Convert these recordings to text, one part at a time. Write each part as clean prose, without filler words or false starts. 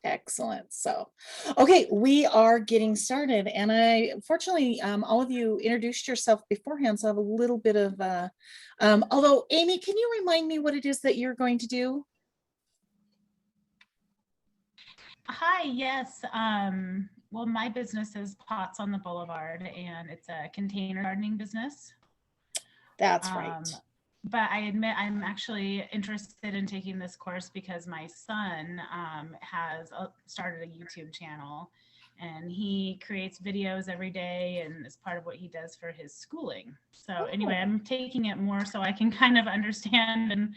Excellent. So, okay, we are getting started, and fortunately, all of you introduced yourself beforehand, so I have a little bit of, although Amy, can you remind me what it is that you're going to do? Hi, yes. Well, my business is Pots on the Boulevard, and it's a container gardening business. That's right. But I admit I'm actually interested in taking this course because my son has started a YouTube channel, and he creates videos every day, and it's part of what he does for his schooling. So anyway, I'm taking it more so I can kind of understand and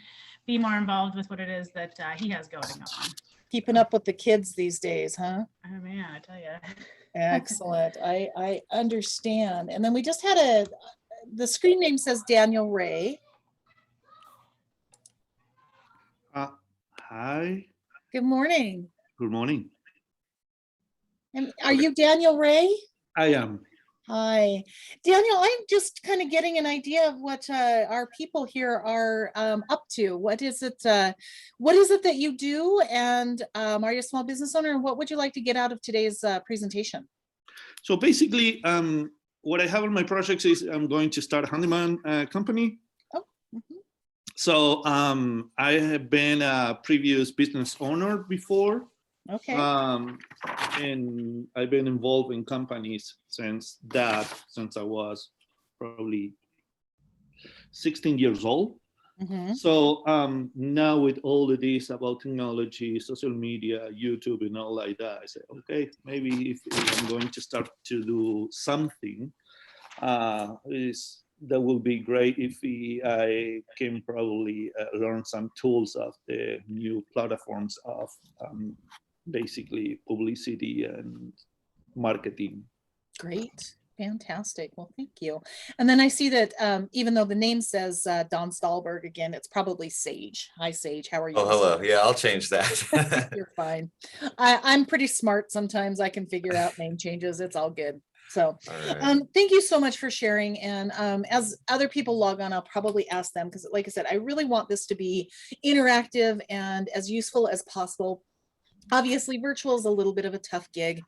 be more involved with what it is that he has going on. Keeping up with the kids these days, huh? Oh man, I tell you. Excellent. I understand. And then we just had the screen name says Daniel Ray. Hi. Good morning. Good morning. And are you Daniel Ray? I am. Hi, Daniel. I'm just kind of getting an idea of what our people here are up to. What is it that you do? And are you a small business owner? And what would you like to get out of today's presentation? So basically, what I have on my projects is I'm going to start a handyman company. Oh. Mm-hmm. So I have been a previous business owner before. Okay. And I've been involved in companies since I was probably 16 years old. Mm-hmm. So now with all of this about technology, social media, YouTube, and all like that, I say, okay, maybe if I'm going to start to do something, that will be great if I can probably learn some tools of the new platforms of basically publicity and marketing. Great. Fantastic. Well, thank you. And then I see that even though the name says Don Stahlberg again, it's probably Sage. Hi, Sage. How are you? Oh, hello. Yeah, I'll change that. You're fine. I'm pretty smart. Sometimes I can figure out name changes. It's all good. So thank you so much for sharing. And as other people log on, I'll probably ask them because, like I said, I really want this to be interactive and as useful as possible. Obviously, virtual is a little bit of a tough gig.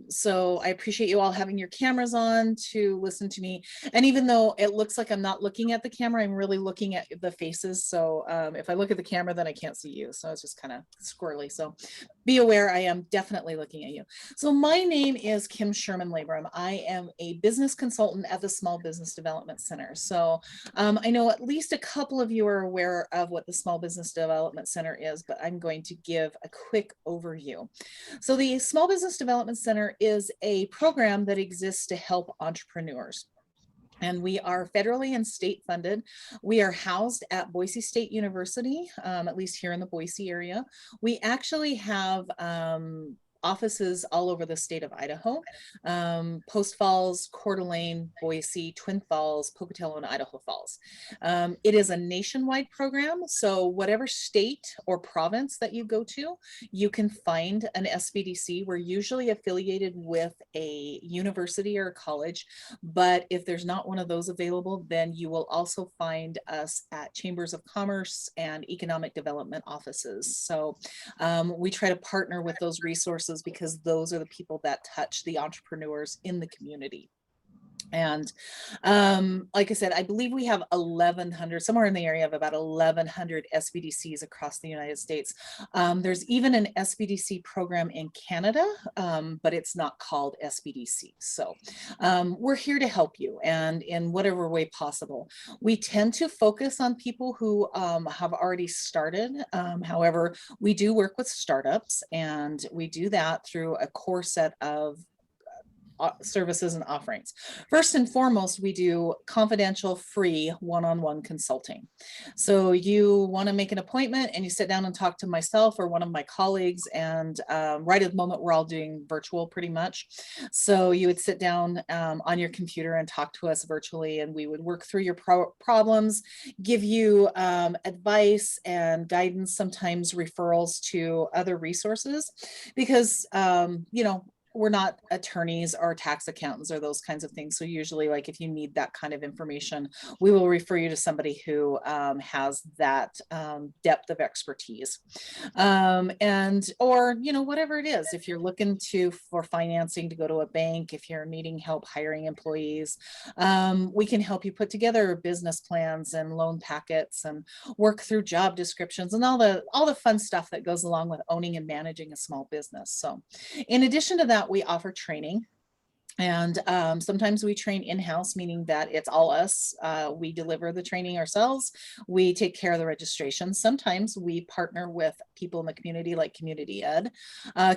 So I appreciate you all having your cameras on to listen to me. And even though it looks like I'm not looking at the camera, I'm really looking at the faces. So if I look at the camera, then I can't see you. So it's just kind of squirrely. So be aware, I am definitely looking at you. So my name is Kim Sherman Labrum. I am a business consultant at the Small Business Development Center. So I know at least a couple of you are aware of what the Small Business Development Center is, but I'm going to give a quick overview. So the Small Business Development Center is a program that exists to help entrepreneurs. And we are federally and state funded. We are housed at Boise State University, at least here in the Boise area. We actually have offices all over the state of Idaho, Post Falls, Coeur d'Alene, Boise, Twin Falls, Pocatello, and Idaho Falls. It is a nationwide program, so whatever state or province that you go to, you can find an SBDC. We're usually affiliated with a university or a college, but if there's not one of those available, then you will also find us at chambers of commerce and economic development offices. So we try to partner with those resources because those are the people that touch the entrepreneurs in the community. And like I said, I believe we have 1,100, somewhere in the area of about 1,100 SBDCs across the United States. There's even an SBDC program in Canada, but it's not called SBDC. So we're here to help you, and in whatever way possible. We tend to focus on people who have already started. However, we do work with startups, and we do that through a core set of services and offerings. First and foremost, we do confidential, free one-on-one consulting. So you want to make an appointment and you sit down and talk to myself or one of my colleagues, and right at the moment we're all doing virtual pretty much. So you would sit down on your computer and talk to us virtually, and we would work through your problems, give you advice and guidance, sometimes referrals to other resources, because you know, we're not attorneys or tax accountants or those kinds of things. So usually, like if you need that kind of information, we will refer you to somebody who has that depth of expertise. And or whatever it is, if you're looking for financing to go to a bank, if you're needing help hiring employees, we can help you put together business plans and loan packets and work through job descriptions and all the fun stuff that goes along with owning and managing a small business. So in addition to that, we offer training. And sometimes we train in-house, meaning that it's all us. We deliver the training ourselves. We take care of the registration. Sometimes we partner with people in the community, like community ed.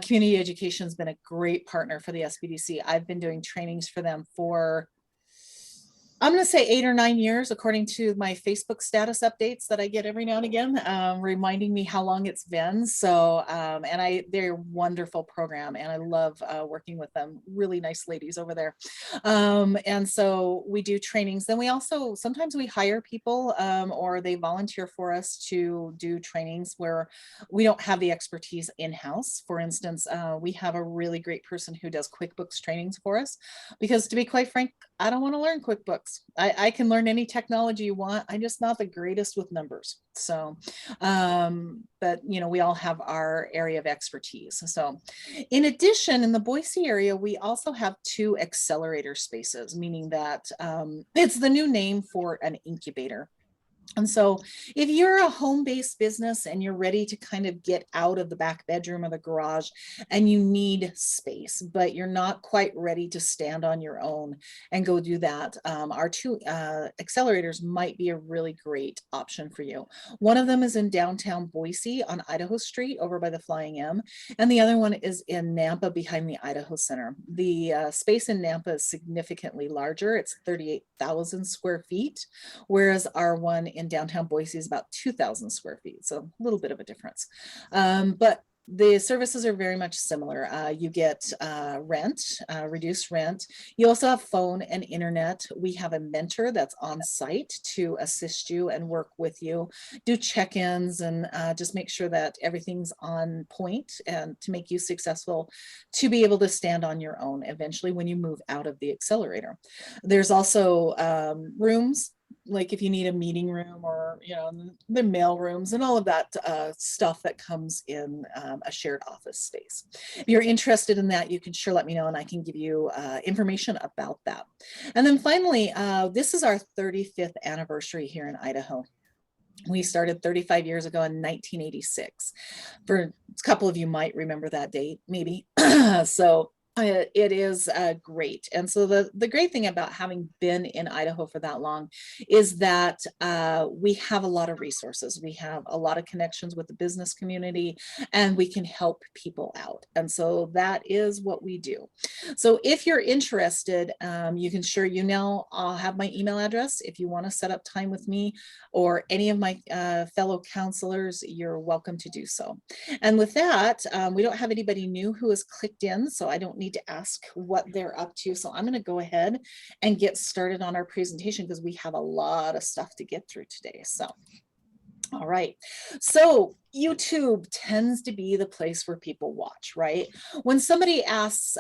Community education has been a great partner for the SBDC. I've been doing trainings for them for, I'm going to say 8 or 9 years, according to my Facebook status updates that I get every now and again, reminding me how long it's been. So, they're a wonderful program, and I love working with them. Really nice ladies over there. And so we do trainings. Then we also, sometimes we hire people or they volunteer for us to do trainings where we don't have the expertise in-house. For instance, we have a really great person who does QuickBooks trainings for us, because to be quite frank, I don't want to learn QuickBooks. I can learn any technology you want. I'm just not the greatest with numbers. So, but we all have our area of expertise. So in addition, in the Boise area, we also have 2 accelerator spaces, meaning that it's the new name for an incubator. And so if you're a home-based business and you're ready to kind of get out of the back bedroom or the garage and you need space, but you're not quite ready to stand on your own and go do that, our 2 accelerators might be a really great option for you. One of them is in downtown Boise on Idaho Street over by the Flying M, and the other one is in Nampa behind the Idaho Center. The space in Nampa is significantly larger. It's 38,000 square feet, whereas our one in downtown Boise is about 2,000 square feet. So a little bit of a difference. But the services are very much similar. You get rent, reduced rent. You also have phone and internet. We have a mentor that's on site to assist you and work with you, do check-ins, and just make sure that everything's on point and to make you successful to be able to stand on your own eventually when you move out of the accelerator. There's also rooms, like if you need a meeting room or the mail rooms and all of that stuff that comes in a shared office space. If you're interested in that, you can sure let me know and I can give you information about that. And then finally, this is our 35th anniversary here in Idaho. We started 35 years ago in 1986. For a couple of you might remember that date, maybe. So it is great. And so the great thing about having been in Idaho for that long is that we have a lot of resources. We have a lot of connections with the business community, and we can help people out. And so that is what we do. So if you're interested, you can I'll have my email address. If you want to set up time with me or any of my fellow counselors, you're welcome to do so. And with that, we don't have anybody new who has clicked in, so I don't need to ask what they're up to. So I'm going to go ahead and get started on our presentation because we have a lot of stuff to get through today. So, all right. So YouTube tends to be the place where people watch, right? When somebody asks,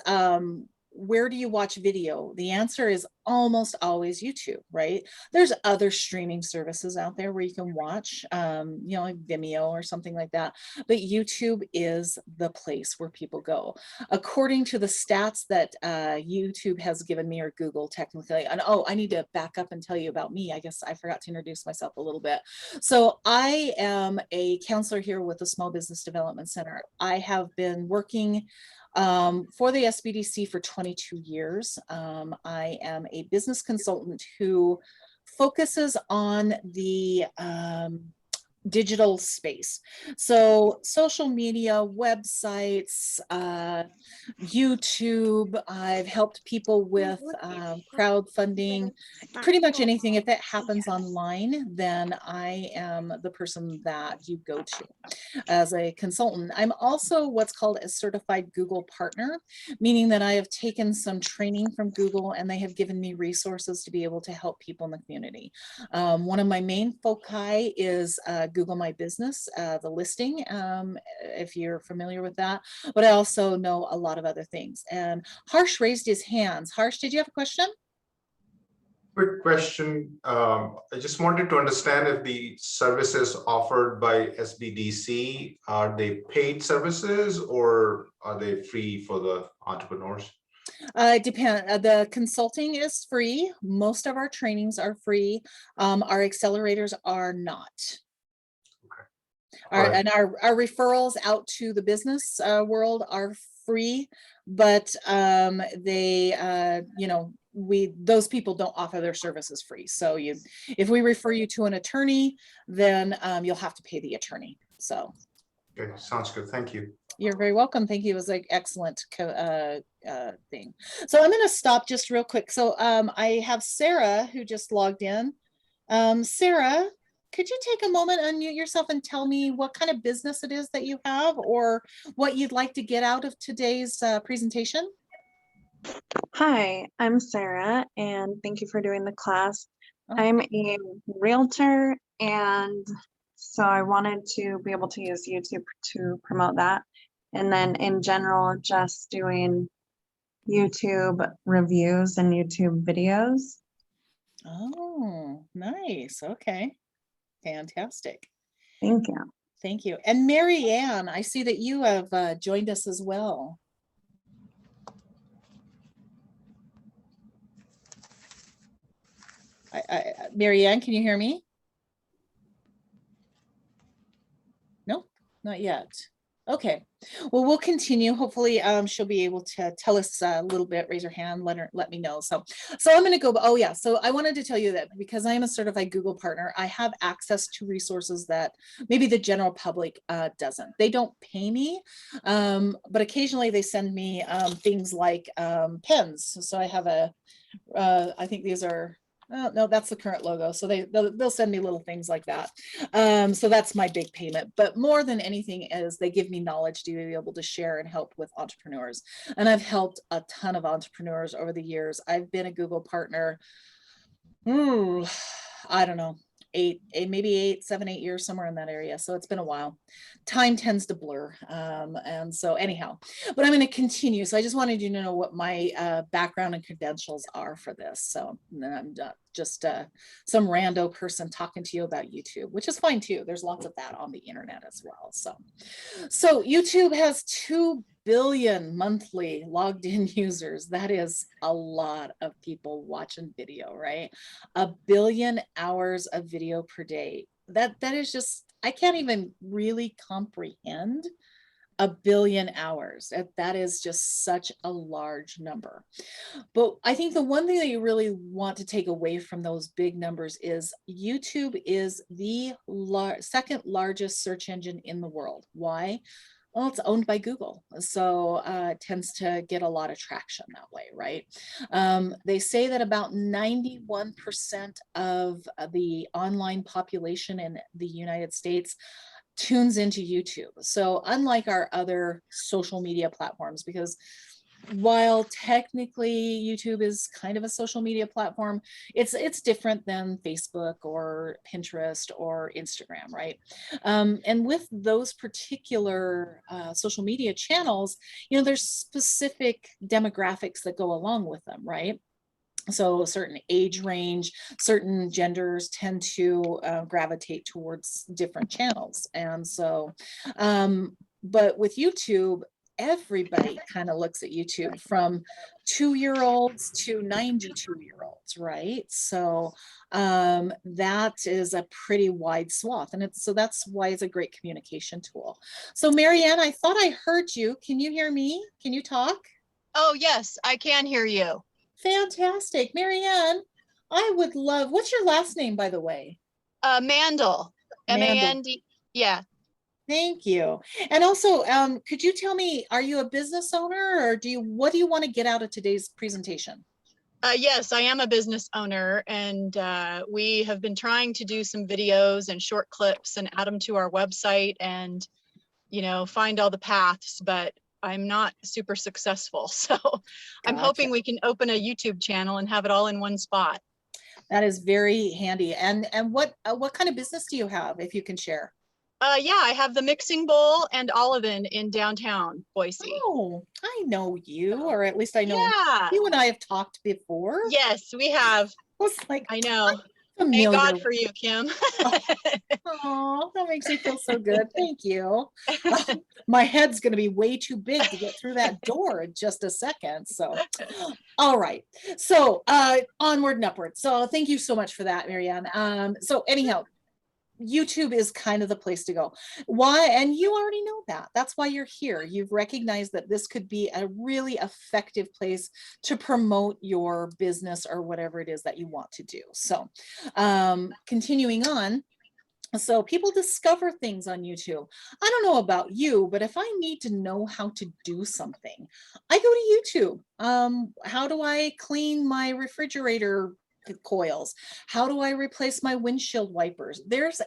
where do you watch video? The answer is almost always YouTube, right? There's other streaming services out there where you can watch, like Vimeo or something like that. But YouTube is the place where people go. According to the stats that YouTube has given me, or Google technically, and I need to back up and tell you about me. I guess I forgot to introduce myself a little bit. So I am a counselor here with the Small Business Development Center. I have been working for the SBDC for 22 years. I am a business consultant who focuses on the digital space. So social media, websites, YouTube. I've helped people with crowdfunding, pretty much anything. If it happens online, then I am the person that you go to as a consultant. I'm also what's called a certified Google partner, meaning that I have taken some training from Google and they have given me resources to be able to help people in the community. One of my main foci is Google My Business, the listing, if you're familiar with that, but I also know a lot of other things. And Harsh raised his hands. Harsh, did you have a question? Quick question. I just wanted to understand if the services offered by SBDC, are they paid services or are they free for the entrepreneurs? It depends. The consulting is free. Most of our trainings are free. Our accelerators are not. All right. And our referrals out to the business world are free, but they, you know, those people don't offer their services free. So if we refer you to an attorney, then you'll have to pay the attorney. So. Okay, sounds good. Thank you. You're very welcome. Thank you. It was like excellent thing. So I'm going to stop just real quick. So I have Sarah who just logged in. Sarah, could you take a moment, unmute yourself and tell me what kind of business it is that you have or what you'd like to get out of today's presentation? Hi, I'm Sarah, and thank you for doing the class. Oh. I'm a realtor, and so I wanted to be able to use YouTube to promote that. And then in general, just doing YouTube reviews and YouTube videos. Oh, nice. Okay. Fantastic. Thank you. Thank you. And Mary Ann, I see that you have joined us as well. Mary Ann, can you hear me? No, not yet. Okay, well, we'll continue. Hopefully she'll be able to tell us a little bit. Raise her hand, let me know. So I'm going to go. Oh yeah, so I wanted to tell you that because I am a certified Google partner, I have access to resources that maybe the general public doesn't. They don't pay me, but occasionally they send me things like pens. So I have I think these are, oh, no, that's the current logo. So they'll send me little things like that. So that's my big payment. But more than anything is they give me knowledge to be able to share and help with entrepreneurs. And I've helped a ton of entrepreneurs over the years. I've been a Google partner, I don't know, maybe 7, 8 years, somewhere in that area. So it's been a while. Time tends to blur. And so anyhow, but I'm going to continue. So I just wanted you to know what my background and credentials are for this. So I'm just some rando person talking to you about YouTube, which is fine too. There's lots of that on the internet as well. So YouTube has 2 billion monthly logged in users. That is a lot of people watching video, right? 1 billion hours of video per day. That is just, I can't even really comprehend 1 billion hours. That is just such a large number. But I think the one thing that you really want to take away from those big numbers is YouTube is the second largest search engine in the world. Why? Well, it's owned by Google, so it tends to get a lot of traction that way, right? They say that about 91% of the online population in the United States tunes into YouTube. So unlike our other social media platforms, because while technically YouTube is kind of a social media platform, it's different than Facebook or Pinterest or Instagram, right? And with those particular social media channels, you know, there's specific demographics that go along with them, right? So a certain age range, certain genders tend to gravitate towards different channels. And so, but with YouTube, everybody kind of looks at YouTube, from 2-year-olds to 92-year-olds, right? So that is a pretty wide swath, and so that's why it's a great communication tool. So Marianne, I thought I heard you. Can you hear me? Can you talk? Oh yes, I can hear you. Fantastic. Marianne, I would love, what's your last name, by the way? Mandel, M-A-N-D, yeah. Thank you. And also, could you tell me, are you a business owner, or what do you want to get out of today's presentation? Yes, I am a business owner, and we have been trying to do some videos and short clips and add them to our website and, you know, find all the paths, but I'm not super successful. So I'm hoping we can open a YouTube channel and have it all in one spot. That is very handy. And what kind of business do you have, if you can share? Yeah, I have the mixing bowl and olive in downtown Boise. Oh, I know you, or at least I know Yeah. you and I have talked before. Yes, we have. I was like, I know. familiar. Thank God for you, Kim. Oh, that makes me feel so good. Thank you. My head's going to be way too big to get through that door in just a second. So, all right. So, onward and upward. So, thank you so much for that, Marianne. So, anyhow, YouTube is kind of the place to go. Why? And you already know that. That's why you're here. You've recognized that this could be a really effective place to promote your business or whatever it is that you want to do. So, continuing on. So people discover things on YouTube. I don't know about you, but if I need to know how to do something, I go to YouTube. How do I clean my refrigerator coils? How do I replace my windshield wipers? There's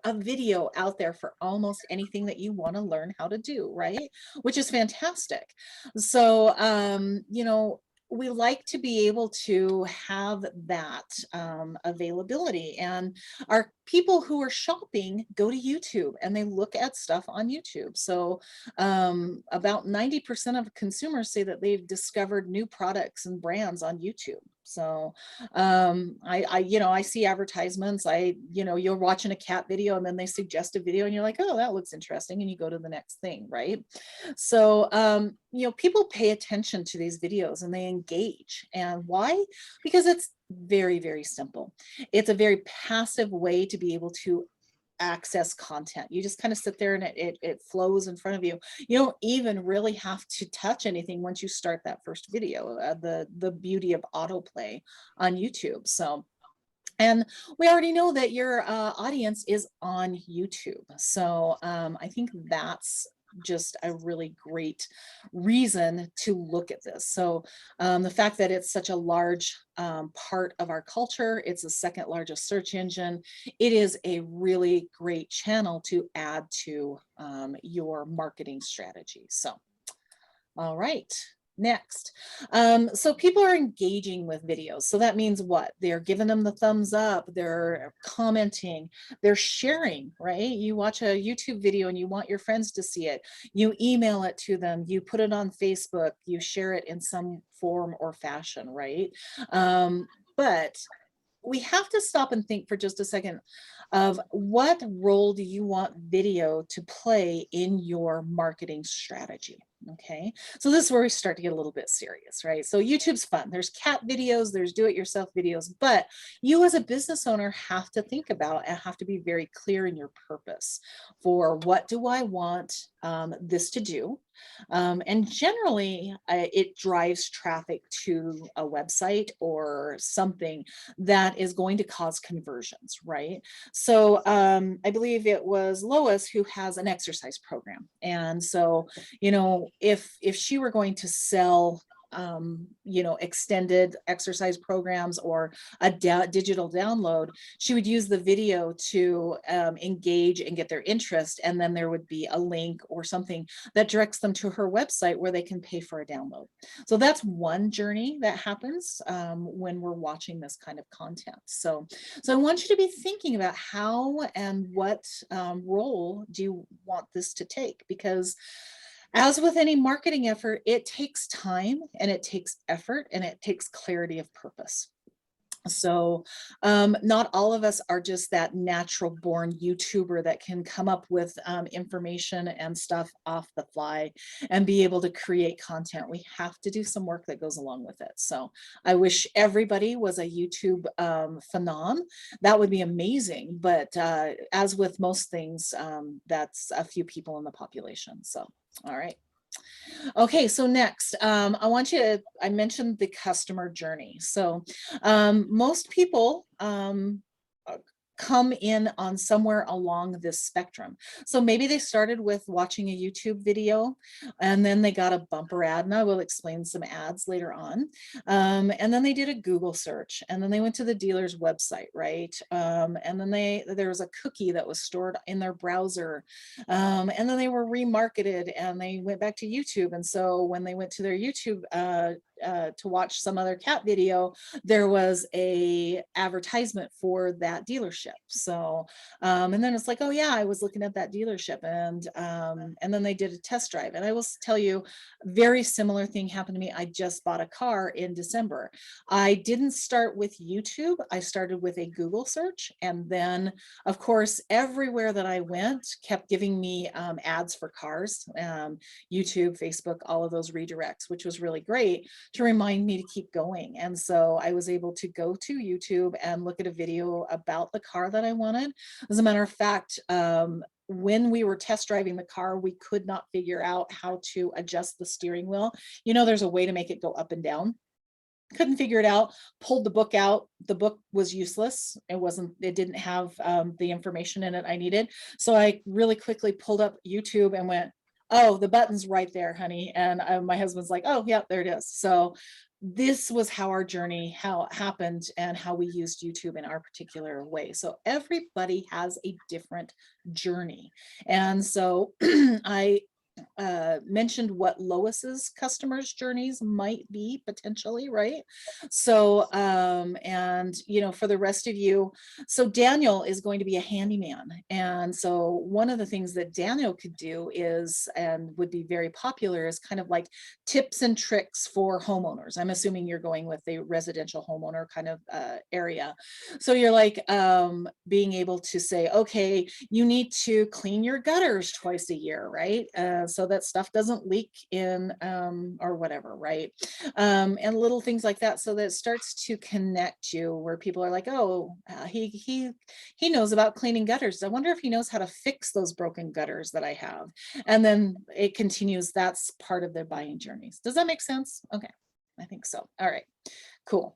a video out there for almost anything that you want to learn how to do, right? Which is fantastic. So, you know, we like to be able to have that availability, and our people who are shopping go to YouTube and they look at stuff on YouTube. So about 90% of consumers say that they've discovered new products and brands on YouTube. So I see advertisements. You're watching a cat video and then they suggest a video and you're like, oh, that looks interesting. And you go to the next thing, right? So, people pay attention to these videos and they engage. And why? Because it's very, very simple. It's a very passive way to be able to access content. You just kind of sit there and it flows in front of you. You don't even really have to touch anything once you start that first video. The beauty of autoplay on YouTube. So, and we already know that your audience is on YouTube. So I think that's just a really great reason to look at this. So the fact that it's such a large part of our culture, it's the second largest search engine, it is a really great channel to add to your marketing strategy. So, all right. Next, so people are engaging with videos. So that means what? They're giving them the thumbs up, they're commenting, they're sharing, right? You watch a YouTube video and you want your friends to see it. You email it to them, you put it on Facebook, you share it in some form or fashion, right? But we have to stop and think for just a second of what role do you want video to play in your marketing strategy? Okay, so this is where we start to get a little bit serious, right? So YouTube's fun. There's cat videos, there's do-it-yourself videos, but you as a business owner have to think about and have to be very clear in your purpose for what do I want this to do? And generally, it drives traffic to a website or something that is going to cause conversions, right? So I believe it was Lois who has an exercise program. And so, if she were going to sell extended exercise programs or a digital download, she would use the video to engage and get their interest. And then there would be a link or something that directs them to her website where they can pay for a download. So that's one journey that happens when we're watching this kind of content. So I want you to be thinking about how and what role do you want this to take, because as with any marketing effort, it takes time and it takes effort and it takes clarity of purpose. So not all of us are just that natural born YouTuber that can come up with information and stuff off the fly and be able to create content. We have to do some work that goes along with it. So I wish everybody was a YouTube phenom. That would be amazing. But as with most things, that's a few people in the population. So, all right. Okay, so next, I mentioned the customer journey. So most people come in on somewhere along this spectrum. So maybe they started with watching a YouTube video and then they got a bumper ad, and I will explain some ads later on. And then they did a Google search, and then they went to the dealer's website, right? And then there was a cookie that was stored in their browser. And then they were remarketed and they went back to YouTube. And so when they went to their YouTube to watch some other cat video, there was a advertisement for that dealership. So, and then it's like, oh yeah, I was looking at that dealership, and then they did a test drive. And I will tell you, very similar thing happened to me. I just bought a car in December. I didn't start with YouTube. I started with a Google search, and then of course, everywhere that I went kept giving me ads for cars, YouTube, Facebook, all of those redirects, which was really great to remind me to keep going. And so I was able to go to YouTube and look at a video about the car that I wanted. As a matter of fact, when we were test driving the car, we could not figure out how to adjust the steering wheel. You know, there's a way to make it go up and down. Couldn't figure it out, pulled the book out. The book was useless. It didn't have the information in it I needed. So I really quickly pulled up YouTube and went, oh, the button's right there, honey. And my husband's like, oh yeah, there it is. So this was how our journey, how it happened, and how we used YouTube in our particular way. So everybody has a different journey. And so I mentioned what Lois's customers' journeys might be potentially, right? So, and you know, for the rest of you, so Daniel is going to be a handyman. And so one of the things that Daniel could do is, and would be very popular, is kind of like tips and tricks for homeowners. I'm assuming you're going with a residential homeowner kind of area. So you're like being able to say, okay, you need to clean your gutters twice a year, right? So that stuff doesn't leak in or whatever, right? And little things like that, so that it starts to connect you, where people are like, oh, he knows about cleaning gutters. I wonder if he knows how to fix those broken gutters that I have. And then it continues. That's part of their buying journeys. Does that make sense? Okay, I think so. All right, cool.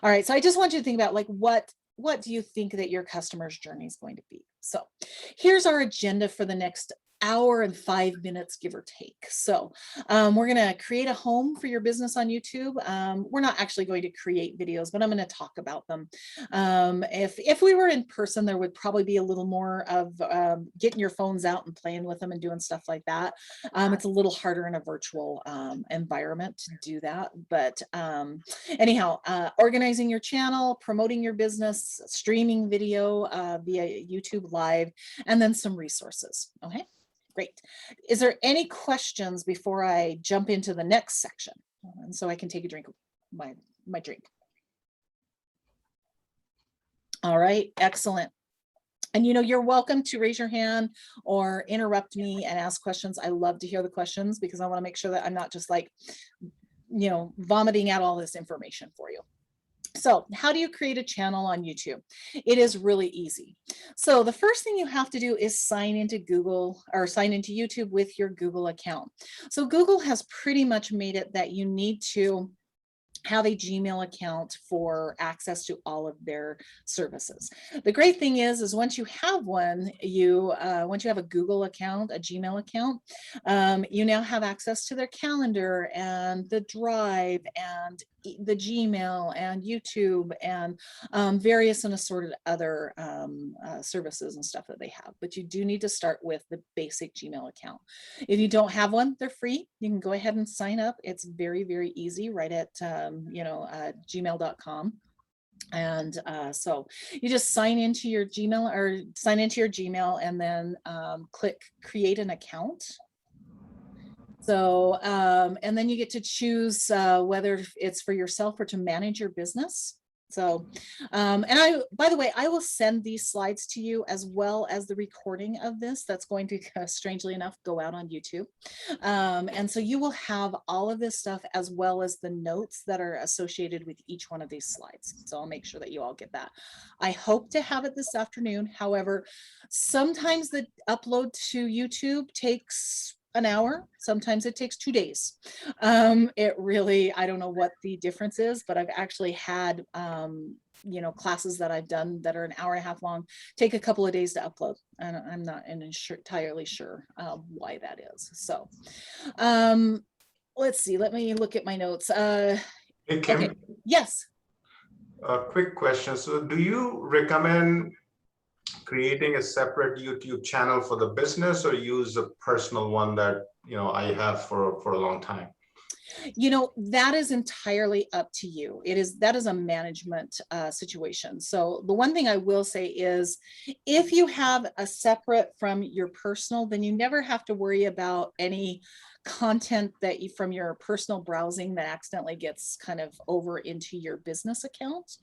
All right, so I just want you to think about, like, what do you think that your customer's journey is going to be? So here's our agenda for the next hour and 5 minutes, give or take. So we're going to create a home for your business on YouTube. We're not actually going to create videos, but I'm going to talk about them. If we were in person, there would probably be a little more of getting your phones out and playing with them and doing stuff like that. It's a little harder in a virtual environment to do that. But anyhow, organizing your channel, promoting your business, streaming video via YouTube Live, and then some resources. Okay. Great. Is there any questions before I jump into the next section? And so I can take a drink of my drink. All right, excellent. And you know, you're welcome to raise your hand or interrupt me and ask questions. I love to hear the questions, because I want to make sure that I'm not just like, you know, vomiting out all this information for you. So how do you create a channel on YouTube? It is really easy. So the first thing you have to do is sign into Google, or sign into YouTube with your Google account. So Google has pretty much made it that you need to have a Gmail account for access to all of their services. The great thing is once you have one, once you have a Google account, a Gmail account, you now have access to their calendar and the Drive and the Gmail and YouTube and various and assorted other services and stuff that they have. But you do need to start with the basic Gmail account. If you don't have one, they're free. You can go ahead and sign up. It's very, very easy, right at gmail.com. And so you just sign into your Gmail, and then click create an account. So, and then you get to choose whether it's for yourself or to manage your business. So, and by the way, I will send these slides to you, as well as the recording of this that's going to, strangely enough, go out on YouTube. And so you will have all of this stuff, as well as the notes that are associated with each one of these slides. So I'll make sure that you all get that. I hope to have it this afternoon. However, sometimes the upload to YouTube takes an hour. Sometimes it takes 2 days. It really, I don't know what the difference is, but I've actually had, classes that I've done that are an hour and a half long, take a couple of days to upload. And I'm not entirely sure why that is. So let's see, let me look at my notes. Hey, Kim. Okay. Yes. A quick question. So do you recommend creating a separate YouTube channel for the business, or use a personal one that I have for a long time? You know, that is entirely up to you. That is a management situation. So the one thing I will say is if you have a separate from your personal, then you never have to worry about any content that you from your personal browsing that accidentally gets kind of over into your business account.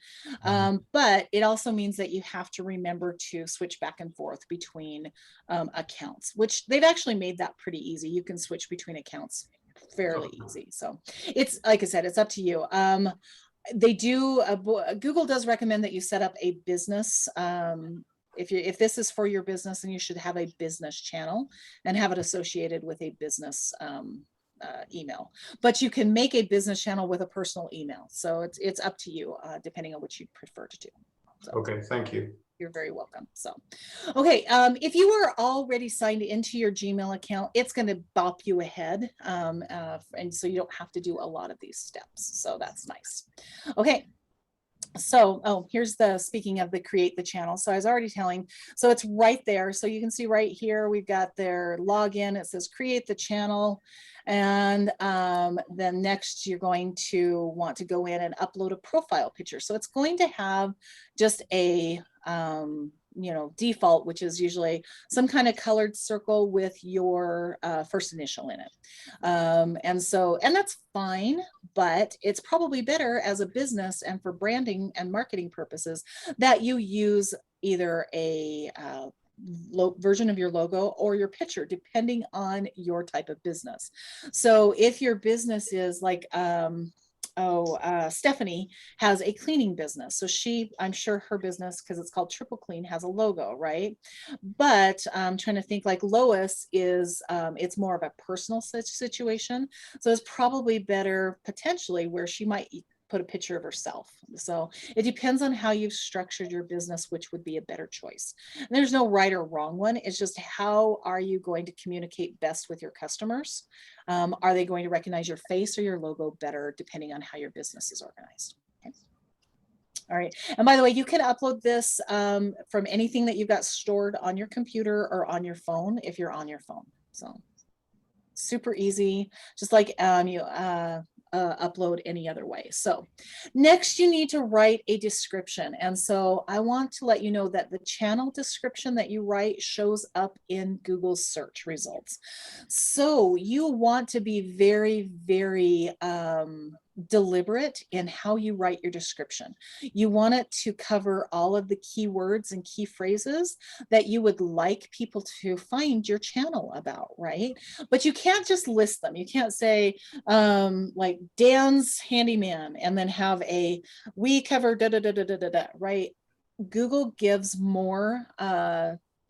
But it also means that you have to remember to switch back and forth between accounts, which they've actually made that pretty easy. You can switch between accounts fairly easy. So it's, like I said, it's up to you. They do, Google does recommend that you set up a business. If this is for your business, then you should have a business channel and have it associated with a business email. But you can make a business channel with a personal email. So it's up to you, depending on what you prefer to do. So. Okay, thank you. You're very welcome. So, okay, if you are already signed into your Gmail account, it's going to bop you ahead. And so you don't have to do a lot of these steps. So that's nice. Okay. So, oh, here's speaking of the create the channel. So I was already telling, so it's right there. So you can see right here, we've got their login. It says create the channel. And then next you're going to want to go in and upload a profile picture. So it's going to have just a, default, which is usually some kind of colored circle with your first initial in it. And that's fine, but it's probably better as a business and for branding and marketing purposes that you use either a version of your logo or your picture, depending on your type of business. So if your business is like, Stephanie has a cleaning business. So I'm sure her business, because it's called Triple Clean, has a logo, right? But I'm trying to think, like Lois is, it's more of a personal situation. So it's probably better potentially where she might put a picture of herself. So it depends on how you've structured your business, which would be a better choice. And there's no right or wrong one. It's just how are you going to communicate best with your customers? Are they going to recognize your face or your logo better, depending on how your business is organized? Okay. All right. And by the way, you can upload this from anything that you've got stored on your computer or on your phone if you're on your phone. So super easy, just like you upload any other way. So next you need to write a description. And so I want to let you know that the channel description that you write shows up in Google's search results. So you want to be very, very deliberate in how you write your description. You want it to cover all of the keywords and key phrases that you would like people to find your channel about, right? But you can't just list them. You can't say like Dan's Handyman and then have we cover da da da da da da, right? Google gives more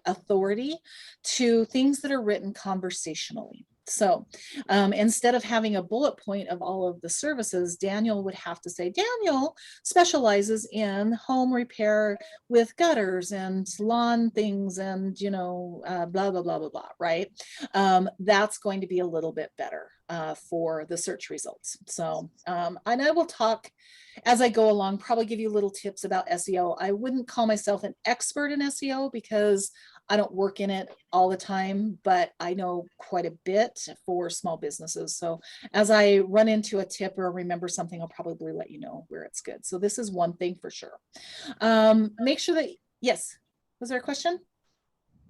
authority to things that are written conversationally. So instead of having a bullet point of all of the services, Daniel would have to say, Daniel specializes in home repair with gutters and lawn things and, blah, blah, blah, blah, blah, right? That's going to be a little bit better for the search results. So, and I will talk as I go along, probably give you little tips about SEO. I wouldn't call myself an expert in SEO because I don't work in it all the time, but I know quite a bit for small businesses. So as I run into a tip or remember something, I'll probably let you know where it's good. So this is one thing for sure. Make sure that, yes, was there a question?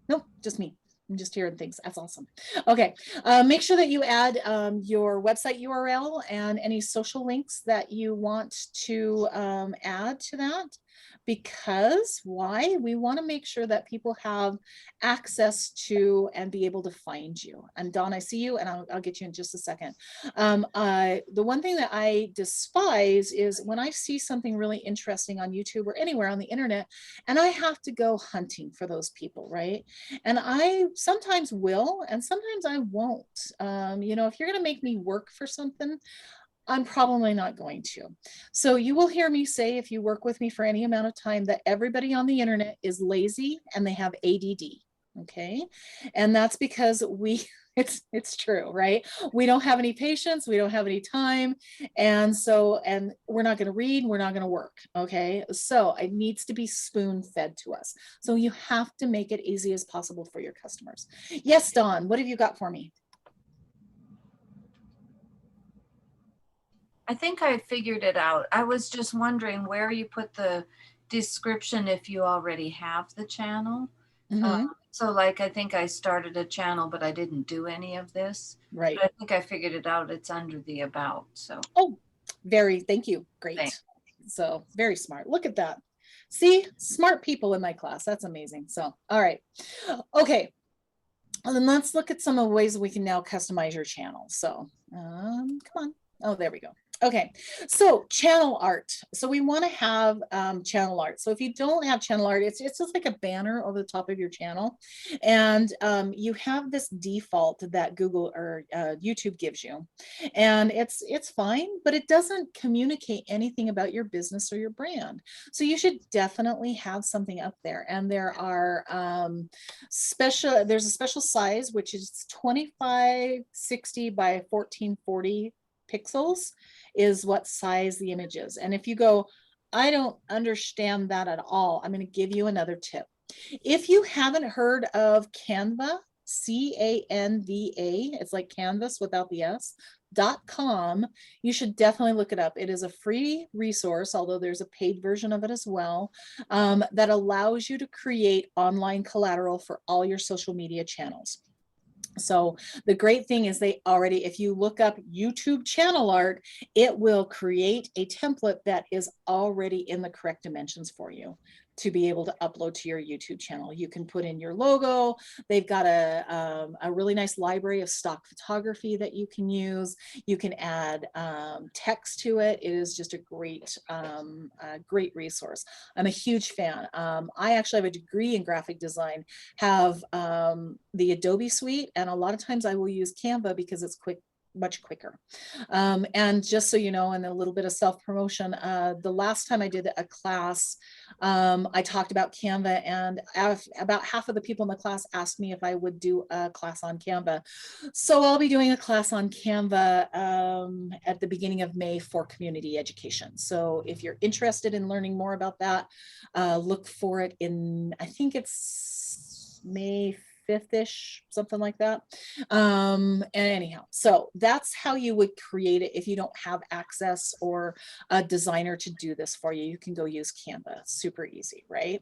No, just me. I'm just hearing things. That's awesome. Okay. Make sure that you add your website URL and any social links that you want to add to that. Because why? We want to make sure that people have access to and be able to find you. And Dawn, I see you, and I'll get you in just a second. The one thing that I despise is when I see something really interesting on YouTube or anywhere on the internet, and I have to go hunting for those people, right? And I sometimes will, and sometimes I won't. If you're going to make me work for something, I'm probably not going to. So you will hear me say, if you work with me for any amount of time, that everybody on the internet is lazy and they have ADD. Okay. And that's because it's true, right? We don't have any patience. We don't have any time. And we're not going to read. We're not going to work. Okay. So it needs to be spoon fed to us. So you have to make it easy as possible for your customers. Yes, Dawn, what have you got for me? I think I figured it out. I was just wondering where you put the description if you already have the channel. So like, I think I started a channel, but I didn't do any of this. Right. But I think I figured it out. It's under the about. So. Oh, thank you. Great. Thanks. So very smart. Look at that. See, smart people in my class. That's amazing. So, all right. Okay. Well, then let's look at some of the ways we can now customize your channel. So come on. Oh, there we go. Okay, so channel art. So we want to have channel art. So if you don't have channel art, it's just like a banner over the top of your channel. And you have this default that Google or YouTube gives you. And it's fine, but it doesn't communicate anything about your business or your brand. So you should definitely have something up there. And there are there's a special size, which is 2560 by 1440 pixels is what size the image is. And if you go, I don't understand that at all, I'm going to give you another tip. If you haven't heard of Canva, C-A-N-V-A, it's like canvas without the S.com, you should definitely look it up. It is a free resource, although there's a paid version of it as well, that allows you to create online collateral for all your social media channels. So the great thing is they already, if you look up YouTube channel art, it will create a template that is already in the correct dimensions for you to be able to upload to your YouTube channel. You can put in your logo. They've got a really nice library of stock photography that you can use. You can add text to it. It is just a great resource. I'm a huge fan. I actually have a degree in graphic design, have the Adobe suite, and a lot of times I will use Canva because it's much quicker. And just so you know, and a little bit of self-promotion, the last time I did a class, I talked about Canva, and about half of the people in the class asked me if I would do a class on Canva. So I'll be doing a class on Canva at the beginning of May for community education. So if you're interested in learning more about that, look for it in, I think it's May 5th-ish, something like that. And anyhow, so that's how you would create it. If you don't have access or a designer to do this for you, you can go use Canva. Super easy, right?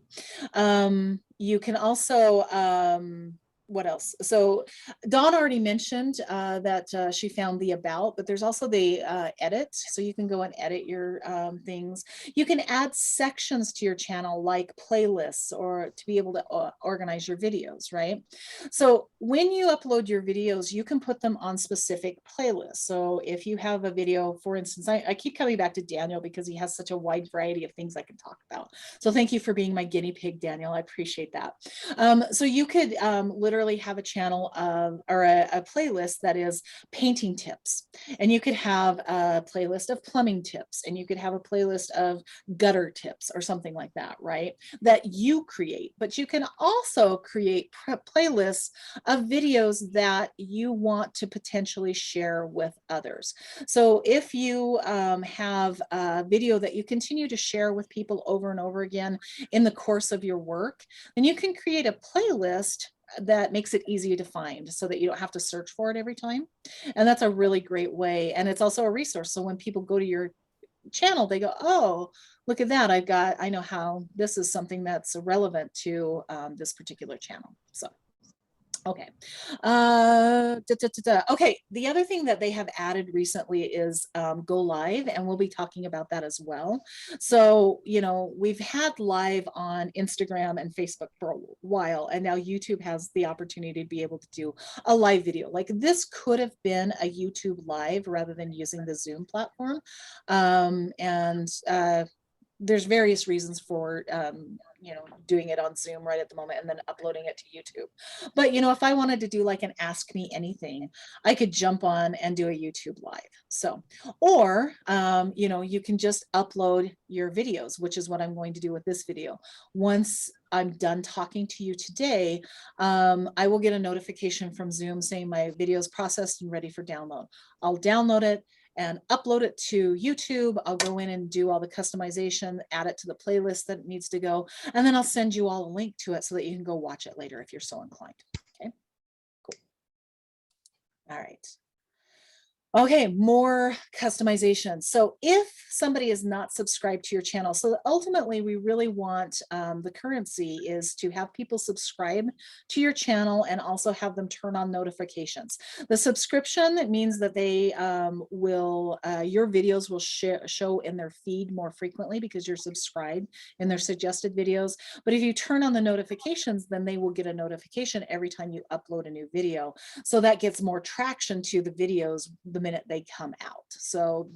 You can also, what else? So Dawn already mentioned that she found the about, but there's also the edit. So you can go and edit your things. You can add sections to your channel like playlists, or to be able to organize your videos, right? So when you upload your videos, you can put them on specific playlists. So if you have a video, for instance, I keep coming back to Daniel because he has such a wide variety of things I can talk about. So thank you for being my guinea pig, Daniel. I appreciate that. So you could literally have a channel or a playlist that is painting tips, and you could have a playlist of plumbing tips, and you could have a playlist of gutter tips or something like that, right? That you create. But you can also create playlists of videos that you want to potentially share with others. So if you have a video that you continue to share with people over and over again in the course of your work, then you can create a playlist that makes it easy to find so that you don't have to search for it every time. And that's a really great way. And it's also a resource. So when people go to your channel, they go, oh, look at that. I know how this is something that's relevant to this particular channel. So. Okay. Okay. The other thing that they have added recently is go live, and we'll be talking about that as well. So, you know, we've had live on Instagram and Facebook for a while, and now YouTube has the opportunity to be able to do a live video. Like this could have been a YouTube live rather than using the Zoom platform. There's various reasons for, you know, doing it on Zoom right at the moment and then uploading it to YouTube. But, you know, if I wanted to do like an Ask Me Anything, I could jump on and do a YouTube live. So, or, you know, you can just upload your videos, which is what I'm going to do with this video. Once I'm done talking to you today, I will get a notification from Zoom saying my video is processed and ready for download. I'll download it and upload it to YouTube. I'll go in and do all the customization, add it to the playlist that it needs to go, and then I'll send you all a link to it so that you can go watch it later if you're so inclined. Okay, cool. All right. Okay, more customization. So if somebody is not subscribed to your channel, so ultimately we really want the currency is to have people subscribe to your channel and also have them turn on notifications. The subscription means that they your videos will show in their feed more frequently because you're subscribed in their suggested videos. But if you turn on the notifications, then they will get a notification every time you upload a new video. So that gets more traction to the videos the minute they come out. So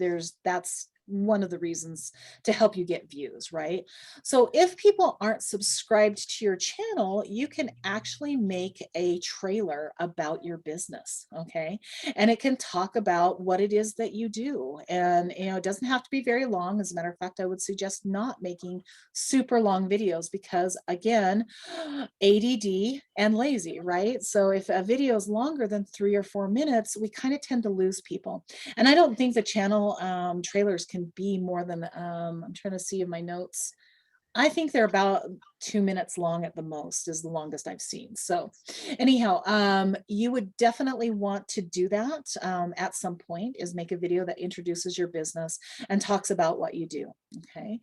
that's one of the reasons to help you get views, right? So if people aren't subscribed to your channel, you can actually make a trailer about your business, okay? And it can talk about what it is that you do. And, it doesn't have to be very long. As a matter of fact, I would suggest not making super long videos because, again, ADD and lazy, right? So if a video is longer than 3 or 4 minutes, we kind of tend to lose people. And I don't think the channel trailers can be more than, I'm trying to see in my notes. I think they're about 2 minutes long at the most is the longest I've seen. So anyhow, you would definitely want to do that at some point, is make a video that introduces your business and talks about what you do. Okay.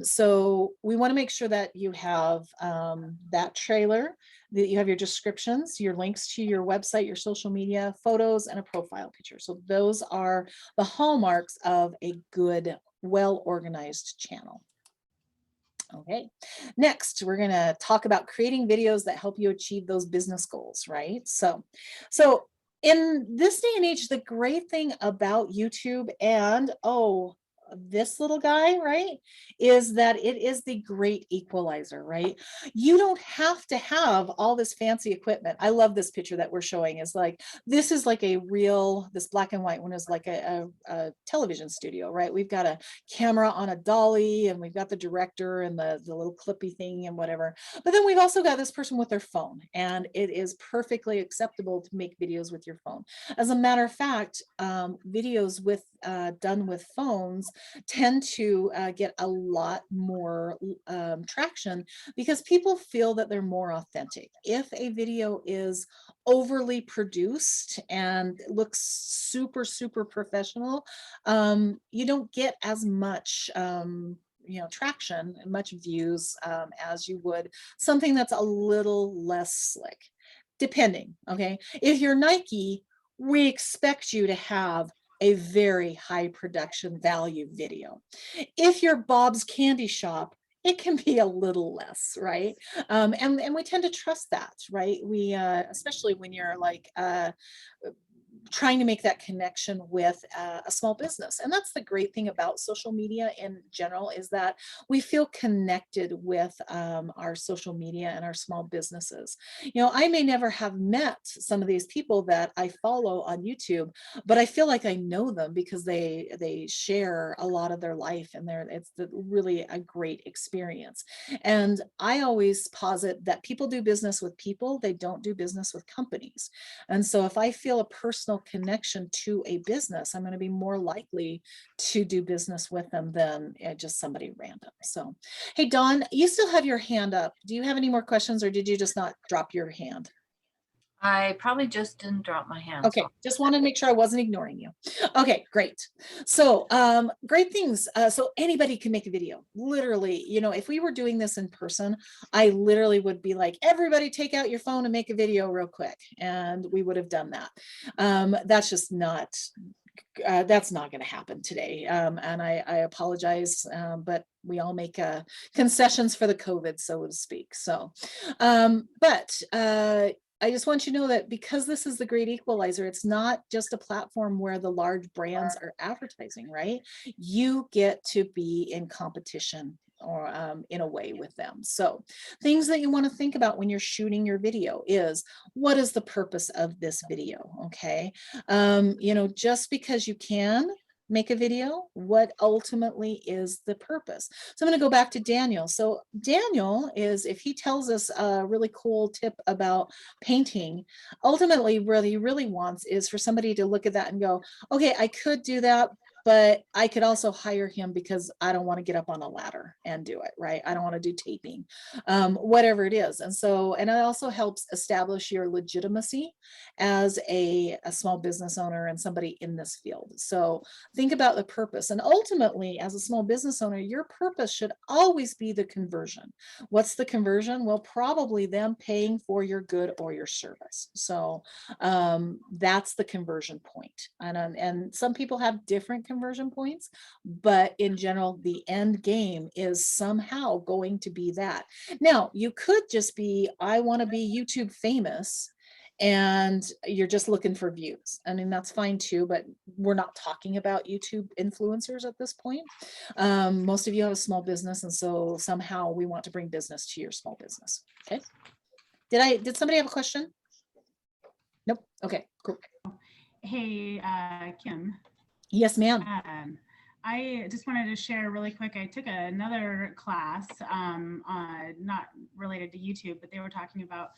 So we want to make sure that you have that trailer, that you have your descriptions, your links to your website, your social media, photos, and a profile picture. So those are the hallmarks of a good, well-organized channel. Okay, next we're going to talk about creating videos that help you achieve those business goals, right? So in this day and age, the great thing about YouTube and this little guy, right, is that it is the great equalizer, right? You don't have to have all this fancy equipment. I love this picture that we're showing. Is like, this is like a real, this black and white one is like a television studio, right? We've got a camera on a dolly and we've got the director and the little clippy thing and whatever. But then we've also got this person with their phone, and it is perfectly acceptable to make videos with your phone. As a matter of fact, videos with done with phones tend to get a lot more traction because people feel that they're more authentic. If a video is overly produced and looks super, super professional, you don't get as much traction and much views as you would something that's a little less slick, depending. Okay, if you're Nike, we expect you to have a very high production value video. If you're Bob's Candy Shop, it can be a little less, right? And we tend to trust that, right? We especially when you're like trying to make that connection with a small business. And that's the great thing about social media in general, is that we feel connected with our social media and our small businesses. I may never have met some of these people that I follow on YouTube, but I feel like I know them because they share a lot of their life, and it's really a great experience. And I always posit that people do business with people, they don't do business with companies. And so if I feel a personal connection to a business, I'm going to be more likely to do business with them than just somebody random. So, hey, Dawn, you still have your hand up. Do you have any more questions, or did you just not drop your hand? I probably just didn't drop my hand. Okay, just wanted to make sure I wasn't ignoring you. Okay, great. So great things. So anybody can make a video. Literally, if we were doing this in person, I literally would be like, everybody take out your phone and make a video real quick. And we would have done that. That's just not, that's not going to happen today. And I apologize, but we all make concessions for the COVID, so to speak. So, I just want you to know that because this is the great equalizer, it's not just a platform where the large brands are advertising, right? You get to be in competition or in a way with them. So things that you want to think about when you're shooting your video is, what is the purpose of this video? Okay. Just because you can make a video, what ultimately is the purpose? So I'm going to go back to Daniel. So Daniel is, if he tells us a really cool tip about painting, ultimately what he really wants is for somebody to look at that and go, okay, I could do that, but I could also hire him because I don't want to get up on a ladder and do it, right? I don't want to do taping, whatever it is. And so, and it also helps establish your legitimacy as a small business owner and somebody in this field. So think about the purpose. And ultimately, as a small business owner, your purpose should always be the conversion. What's the conversion? Well, probably them paying for your good or your service. So that's the conversion point. And some people have different conversion points, but in general, the end game is somehow going to be that. Now, you could just be, I want to be YouTube famous, and you're just looking for views. I mean, that's fine too, but we're not talking about YouTube influencers at this point. Most of you have a small business, and so somehow we want to bring business to your small business. Okay. Did somebody have a question? Nope. Okay, cool. Hey, Kim. Yes, ma'am. I just wanted to share really quick. I took another class, not related to YouTube, but they were talking about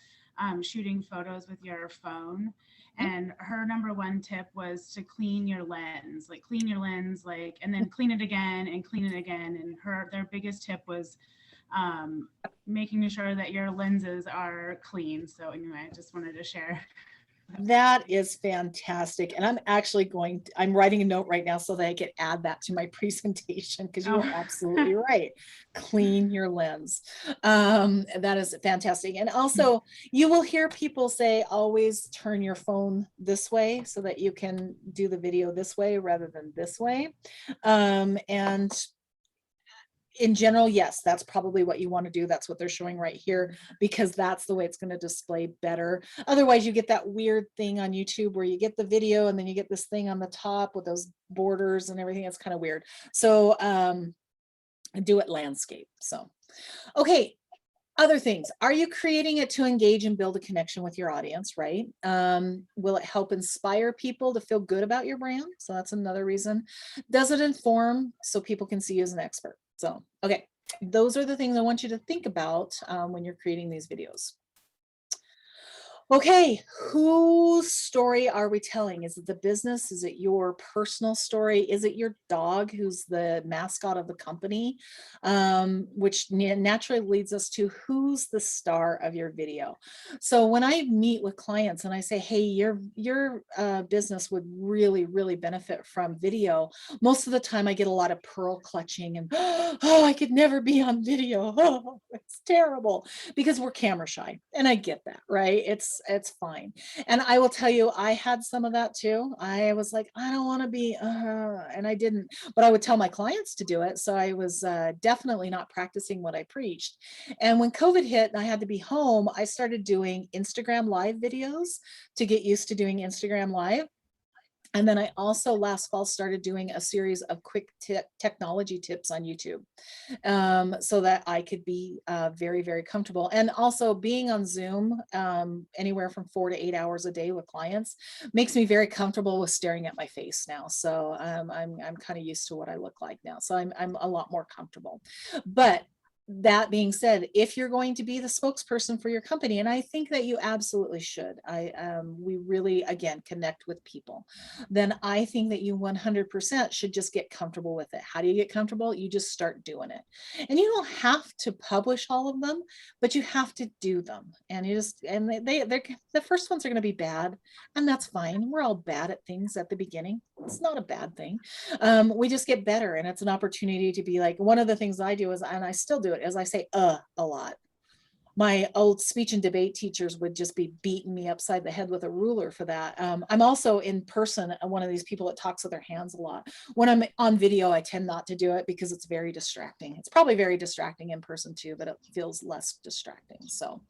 shooting photos with your phone. And her number one tip was to clean your lens, and then clean it again and clean it again. And their biggest tip was making sure that your lenses are clean. So anyway, I just wanted to share. That is fantastic. And I'm actually I'm writing a note right now so that I can add that to my presentation, because you are absolutely right. Clean your lens. That is fantastic. And also you will hear people say, always turn your phone this way so that you can do the video this way rather than this way. And in general, yes, that's probably what you want to do. That's what they're showing right here, because that's the way it's going to display better. Otherwise, you get that weird thing on YouTube where you get the video and then you get this thing on the top with those borders and everything. It's kind of weird. So do it landscape. So, okay. Other things, are you creating it to engage and build a connection with your audience, right? Will it help inspire people to feel good about your brand? So that's another reason. Does it inform so people can see you as an expert? So, okay, those are the things I want you to think about when you're creating these videos. Okay, whose story are we telling? Is it the business? Is it your personal story? Is it your dog, who's the mascot of the company? Which naturally leads us to who's the star of your video. So when I meet with clients and I say, hey, your business would really, really benefit from video, most of the time I get a lot of pearl clutching and, oh, I could never be on video. Oh, it's terrible, because we're camera shy. And I get that, right? It's fine. And I will tell you, I had some of that too. I was like, I don't want to be, and I didn't, but I would tell my clients to do it. So I was definitely not practicing what I preached. And when COVID hit and I had to be home, I started doing Instagram live videos to get used to doing Instagram live. And then I also last fall started doing a series of quick technology tips on YouTube, so that I could be very, very comfortable. And also being on Zoom anywhere from 4 to 8 hours a day with clients makes me very comfortable with staring at my face now. So I'm kind of used to what I look like now. So I'm a lot more comfortable. But that being said, if you're going to be the spokesperson for your company, and I think that you absolutely should, we really, again, connect with people, then I think that you 100% should just get comfortable with it. How do you get comfortable? You just start doing it. And you don't have to publish all of them, but you have to do them. And you just, and they're the first ones are going to be bad, and that's fine. We're all bad at things at the beginning. It's not a bad thing. We just get better, and it's an opportunity to be like, one of the things I do is, and I still do it, is I say a lot. My old speech and debate teachers would just be beating me upside the head with a ruler for that. I'm also in person one of these people that talks with their hands a lot. When I'm on video, I tend not to do it because it's very distracting. It's probably very distracting in person too, but it feels less distracting. So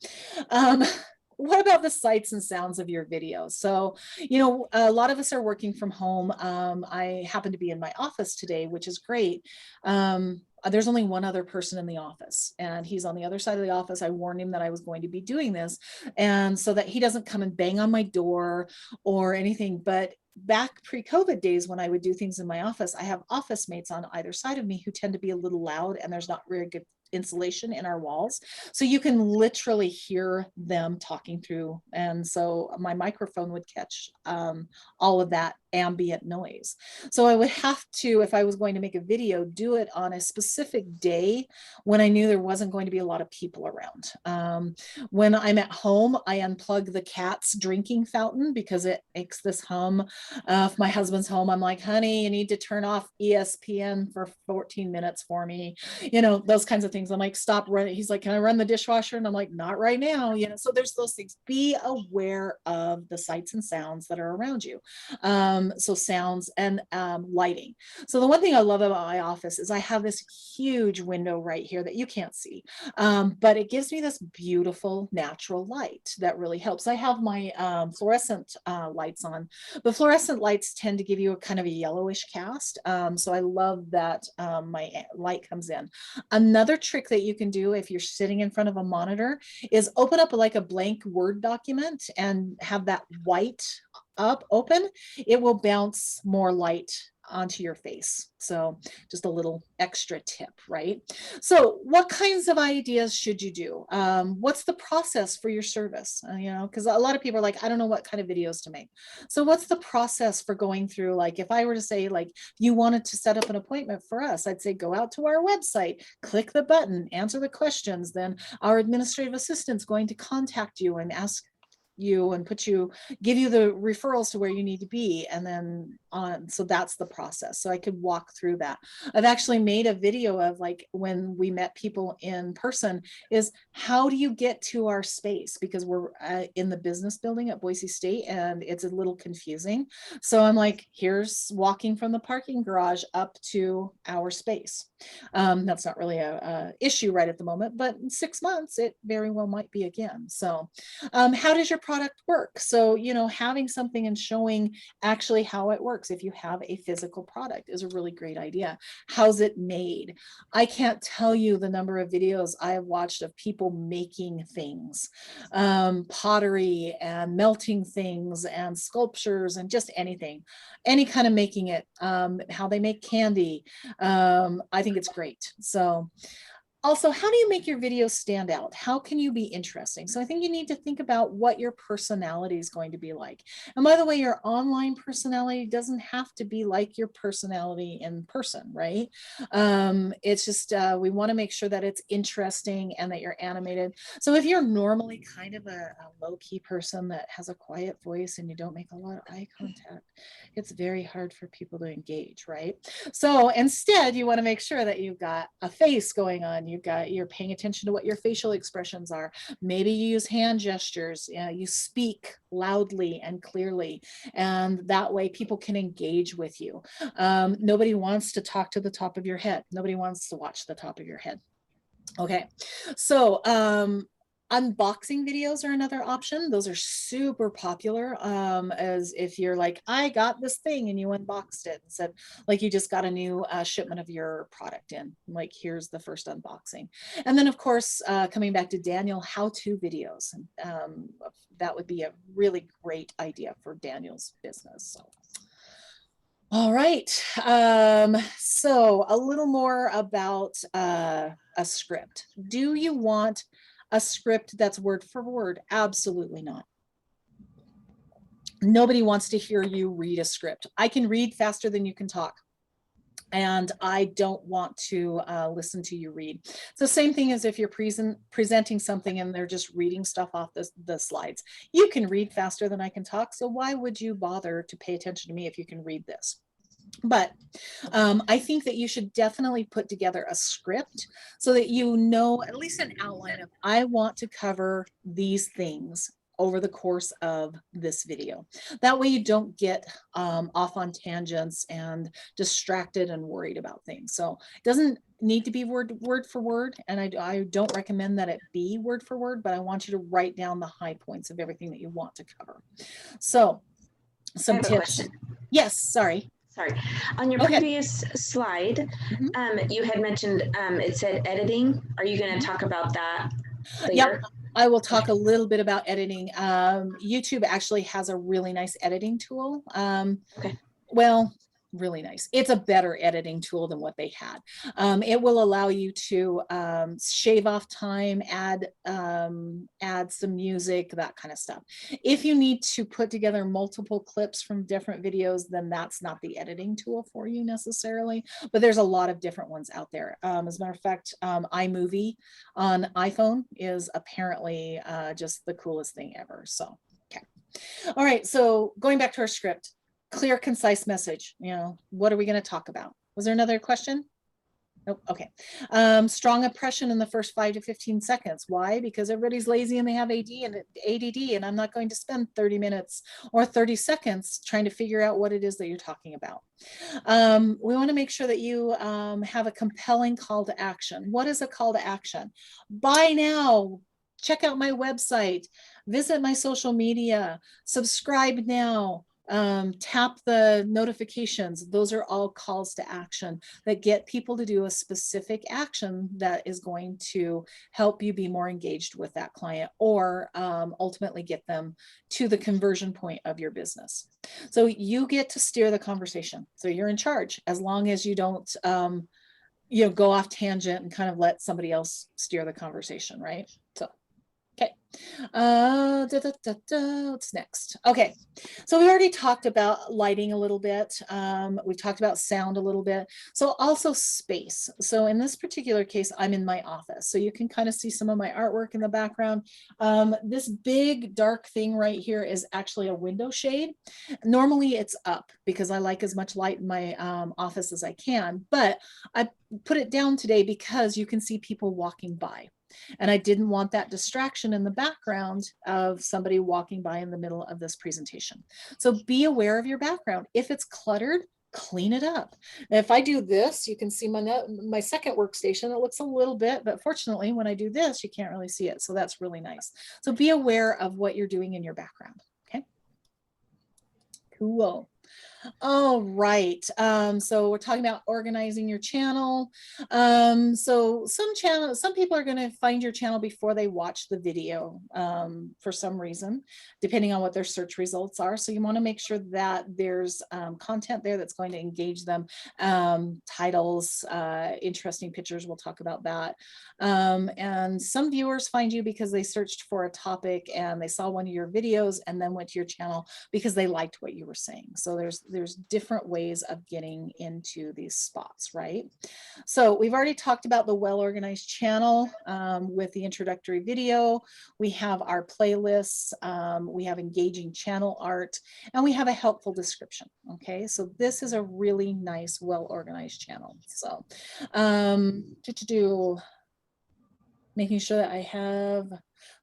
what about the sights and sounds of your video? So, you know, a lot of us are working from home. I happen to be in my office today, which is great. There's only one other person in the office, and he's on the other side of the office. I warned him that I was going to be doing this, and so that he doesn't come and bang on my door or anything. But back pre-COVID days, when I would do things in my office, I have office mates on either side of me who tend to be a little loud, and there's not very good insulation in our walls. So you can literally hear them talking through. And so my microphone would catch all of that ambient noise. So I would have to, if I was going to make a video, do it on a specific day when I knew there wasn't going to be a lot of people around. When I'm at home, I unplug the cat's drinking fountain because it makes this hum. If my husband's home, I'm like, honey, you need to turn off ESPN for 14 minutes for me. You know, those kinds of things. I'm like, stop running. He's like, can I run the dishwasher? And I'm like, not right now. You know, so there's those things. Be aware of the sights and sounds that are around you. So sounds and lighting. So the one thing I love about my office is I have this huge window right here that you can't see, but it gives me this beautiful natural light that really helps. I have my fluorescent lights on, but fluorescent lights tend to give you a kind of a yellowish cast. So I love that my light comes in. Another trick that you can do if you're sitting in front of a monitor is open up like a blank Word document and have that white open. It will bounce more light onto your face. So just a little extra tip, right? So what kinds of ideas should you do? What's the process for your service? You know, because a lot of people are like, I don't know what kind of videos to make. So what's the process for going through, like, if I were to say, like, you wanted to set up an appointment for us, I'd say, go out to our website, click the button, answer the questions. Then our administrative assistant's going to contact you and ask you and give you the referrals to where you need to be, and then on. So that's the process. So I could walk through that. I've actually made a video of, like, when we met people in person, is how do you get to our space, because we're in the business building at Boise State and it's a little confusing. So I'm like, here's walking from the parking garage up to our space. That's not really a issue right at the moment, but in 6 months it very well might be again. So how does your product work? So, you know, having something and showing actually how it works, if you have a physical product, is a really great idea. How's it made? I can't tell you the number of videos I have watched of people making things, pottery and melting things and sculptures and just anything, any kind of making it, how they make candy. I think it's great. So also, how do you make your videos stand out? How can you be interesting? So I think you need to think about what your personality is going to be like. And by the way, your online personality doesn't have to be like your personality in person, right? It's just, we want to make sure that it's interesting and that you're animated. So if you're normally kind of a low-key person that has a quiet voice and you don't make a lot of eye contact, it's very hard for people to engage, right? So instead, you want to make sure that you've got a face going on. You're paying attention to what your facial expressions are. Maybe you use hand gestures. You speak loudly and clearly, and that way people can engage with you. Nobody wants to talk to the top of your head. Nobody wants to watch the top of your head. Okay, so unboxing videos are another option. Those are super popular. As if you're like, I got this thing, and you unboxed it and said, like, you just got a new shipment of your product in, like, here's the first unboxing. And then of course, coming back to Daniel, how-to videos. That would be a really great idea for Daniel's business. So. All right, so a little more about a script. Do you want a script that's word for word? Absolutely not. Nobody wants to hear you read a script. I can read faster than you can talk, and I don't want to listen to you read. It's the same thing as if you're presenting something and they're just reading stuff off the slides. You can read faster than I can talk, so why would you bother to pay attention to me if you can read this? But I think that you should definitely put together a script so that you know at least an outline of, I want to cover these things over the course of this video. That way you don't get off on tangents and distracted and worried about things. So it doesn't need to be word for word, and I don't recommend that it be word for word, but I want you to write down the high points of everything that you want to cover. So some tips. Yes, sorry. Sorry, on your previous slide, you had mentioned it said editing. Are you going to talk about that later? Yep, I will talk a little bit about editing. YouTube actually has a really nice editing tool. Okay. Well, really nice. It's a better editing tool than what they had. It will allow you to shave off time, add some music, that kind of stuff. If you need to put together multiple clips from different videos, then that's not the editing tool for you necessarily, but there's a lot of different ones out there. As a matter of fact, iMovie on iPhone is apparently just the coolest thing ever. So, okay. All right, so going back to our script. Clear, concise message. You know, what are we going to talk about? Was there another question? Nope. Okay. Strong impression in the first 5 to 15 seconds. Why? Because everybody's lazy and they have ADD, and I'm not going to spend 30 minutes or 30 seconds trying to figure out what it is that you're talking about. We want to make sure that you have a compelling call to action. What is a call to action? Buy now. Check out my website. Visit my social media. Subscribe now. Tap the notifications. Those are all calls to action that get people to do a specific action that is going to help you be more engaged with that client, or ultimately get them to the conversion point of your business. So you get to steer the conversation. So you're in charge, as long as you don't go off tangent and kind of let somebody else steer the conversation, right? So okay. What's next? Okay, so we already talked about lighting a little bit. We've talked about sound a little bit. So also space. So in this particular case, I'm in my office. So you can kind of see some of my artwork in the background. This big dark thing right here is actually a window shade. Normally it's up because I like as much light in my office as I can, but I put it down today because you can see people walking by. And I didn't want that distraction in the background of somebody walking by in the middle of this presentation. So be aware of your background. If it's cluttered, clean it up. And if I do this, you can see my second workstation. It looks a little bit, but fortunately, when I do this, you can't really see it. So that's really nice. So be aware of what you're doing in your background. Okay. Cool. All right. So we're talking about organizing your channel. So some people are going to find your channel before they watch the video for some reason, depending on what their search results are. So you want to make sure that there's content there that's going to engage them. Titles, interesting pictures. We'll talk about that. And some viewers find you because they searched for a topic and they saw one of your videos and then went to your channel because they liked what you were saying. So there's different ways of getting into these spots, right? So we've already talked about the well-organized channel with the introductory video. We have our playlists, we have engaging channel art, and we have a helpful description. Okay, so this is a really nice, well-organized channel. So making sure that I have,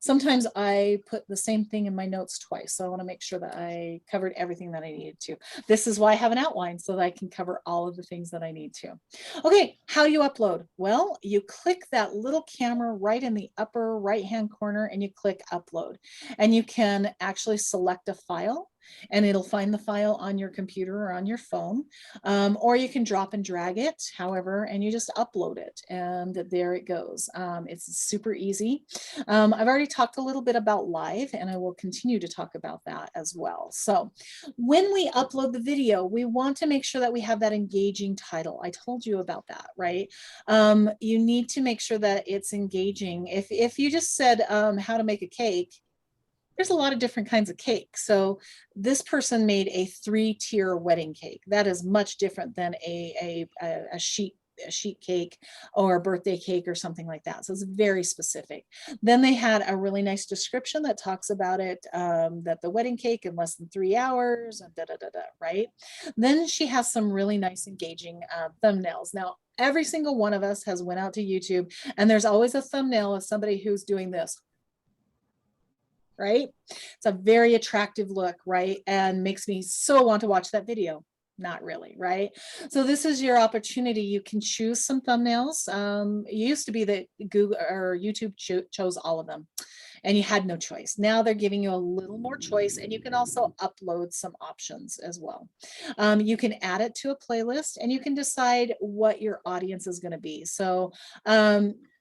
sometimes I put the same thing in my notes twice. So I want to make sure that I covered everything that I needed to. This is why I have an outline, so that I can cover all of the things that I need to. Okay, how do you upload? Well, you click that little camera right in the upper right-hand corner and you click upload. And you can actually select a file and it'll find the file on your computer or on your phone, or you can drop and drag it, however, and you just upload it and there it goes. It's super easy. I've already talked a little bit about live and I will continue to talk about that as well. So when we upload the video, we want to make sure that we have that engaging title. I told you about that, right? You need to make sure that it's engaging. If you just said how to make a cake, there's a lot of different kinds of cake. So this person made a 3-tier wedding cake. That is much different than a sheet cake or a birthday cake or something like that. So it's very specific. Then they had a really nice description that talks about it, that the wedding cake in less than 3 hours, and right? Then she has some really nice engaging thumbnails. Now, every single one of us has went out to YouTube and there's always a thumbnail of somebody who's doing this. Right? It's a very attractive look, right? And makes me so want to watch that video. Not really, right? So this is your opportunity. You can choose some thumbnails. It used to be that Google or YouTube chose all of them and you had no choice. Now they're giving you a little more choice and you can also upload some options as well. You can add it to a playlist and you can decide what your audience is going to be. So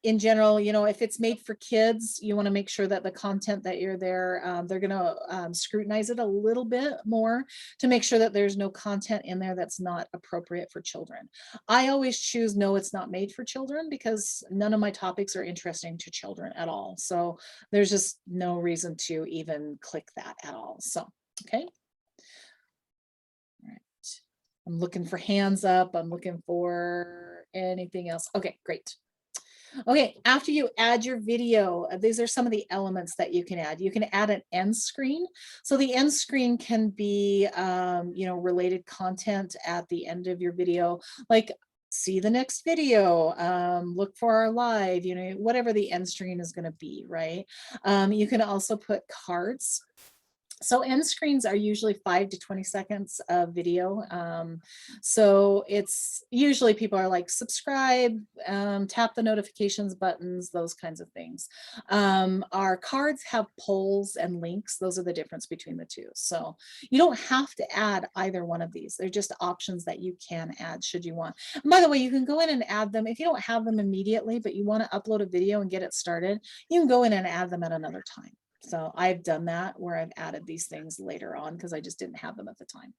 in general, you know, if it's made for kids, you want to make sure that the content that you're there, they're going to scrutinize it a little bit more to make sure that there's no content in there that's not appropriate for children. I always choose no, it's not made for children, because none of my topics are interesting to children at all. So there's just no reason to even click that at all. So, okay. All right. I'm looking for hands up. I'm looking for anything else. Okay, great. Okay, after you add your video, these are some of the elements that you can add. You can add an end screen. So the end screen can be, you know, related content at the end of your video, like see the next video, look for our live, you know, whatever the end screen is going to be, right? You can also put cards. So end screens are usually 5 to 20 seconds of video. So it's usually people are like subscribe, tap the notifications buttons, those kinds of things. Our cards have polls and links. Those are the difference between the two. So you don't have to add either one of these. They're just options that you can add should you want. And by the way, you can go in and add them if you don't have them immediately, but you want to upload a video and get it started. You can go in and add them at another time. So I've done that where I've added these things later on because I just didn't have them at the time.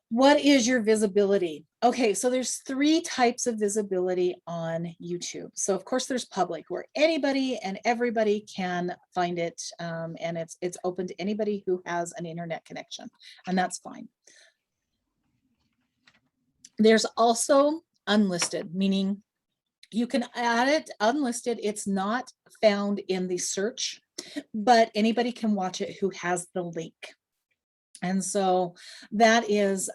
What is your visibility? Okay, so there's 3 types of visibility on YouTube. So of course there's public, where anybody and everybody can find it, and it's open to anybody who has an internet connection, and that's fine. There's also unlisted, meaning you can add it unlisted. It's not found in the search, but anybody can watch it who has the link. And so that is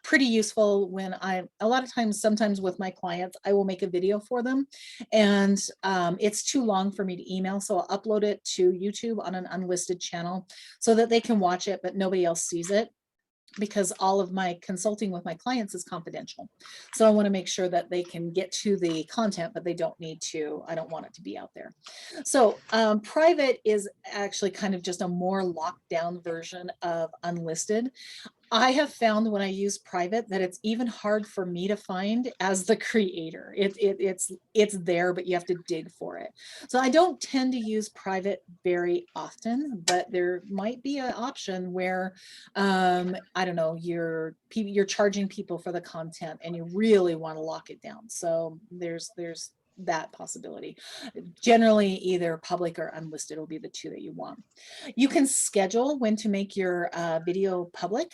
pretty useful when a lot of times, sometimes with my clients, I will make a video for them and it's too long for me to email. So I'll upload it to YouTube on an unlisted channel so that they can watch it, but nobody else sees it, because all of my consulting with my clients is confidential. So I want to make sure that they can get to the content, but they don't need to, I don't want it to be out there. So private is actually kind of just a more locked down version of unlisted. I have found when I use private that it's even hard for me to find as the creator. It's there, but you have to dig for it. So I don't tend to use private very often, but there might be an option where, I don't know, you're charging people for the content and you really want to lock it down. So there's that possibility. Generally, either public or unlisted will be the 2 that you want. You can schedule when to make your video public.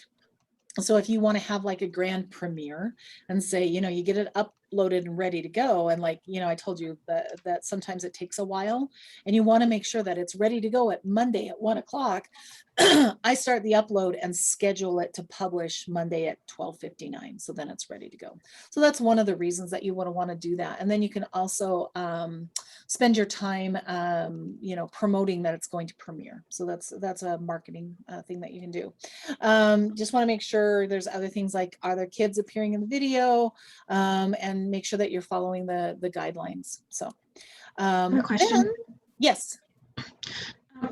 So if you want to have like a grand premiere and say, you know, you get it uploaded and ready to go. And like, you know, I told you that sometimes it takes a while and you want to make sure that it's ready to go at Monday at 1 o'clock. I start the upload and schedule it to publish Monday at 12:59. So then it's ready to go. So that's one of the reasons that you want to do that. And then you can also spend your time, you know, promoting that it's going to premiere. So that's a marketing thing that you can do. Just want to make sure there's other things like, are there kids appearing in the video, and make sure that you're following the guidelines. So a question. Yes.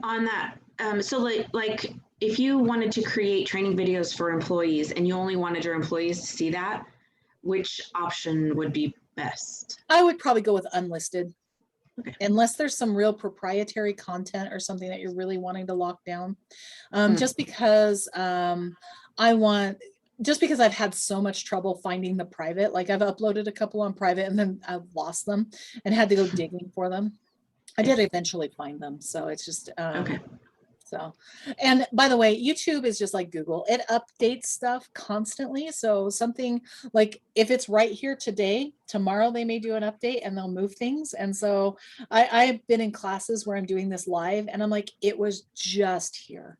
On that, so like if you wanted to create training videos for employees and you only wanted your employees to see that, which option would be best? I would probably go with unlisted. Okay. Unless there's some real proprietary content or something that you're really wanting to lock down. Just because just because I've had so much trouble finding the private, like I've uploaded a couple on private and then I've lost them and had to go digging for them. I did eventually find them. So it's just, okay. So, and by the way, YouTube is just like Google. It updates stuff constantly. So something like if it's right here today, tomorrow they may do an update and they'll move things. And so I've been in classes where I'm doing this live and I'm like, it was just here.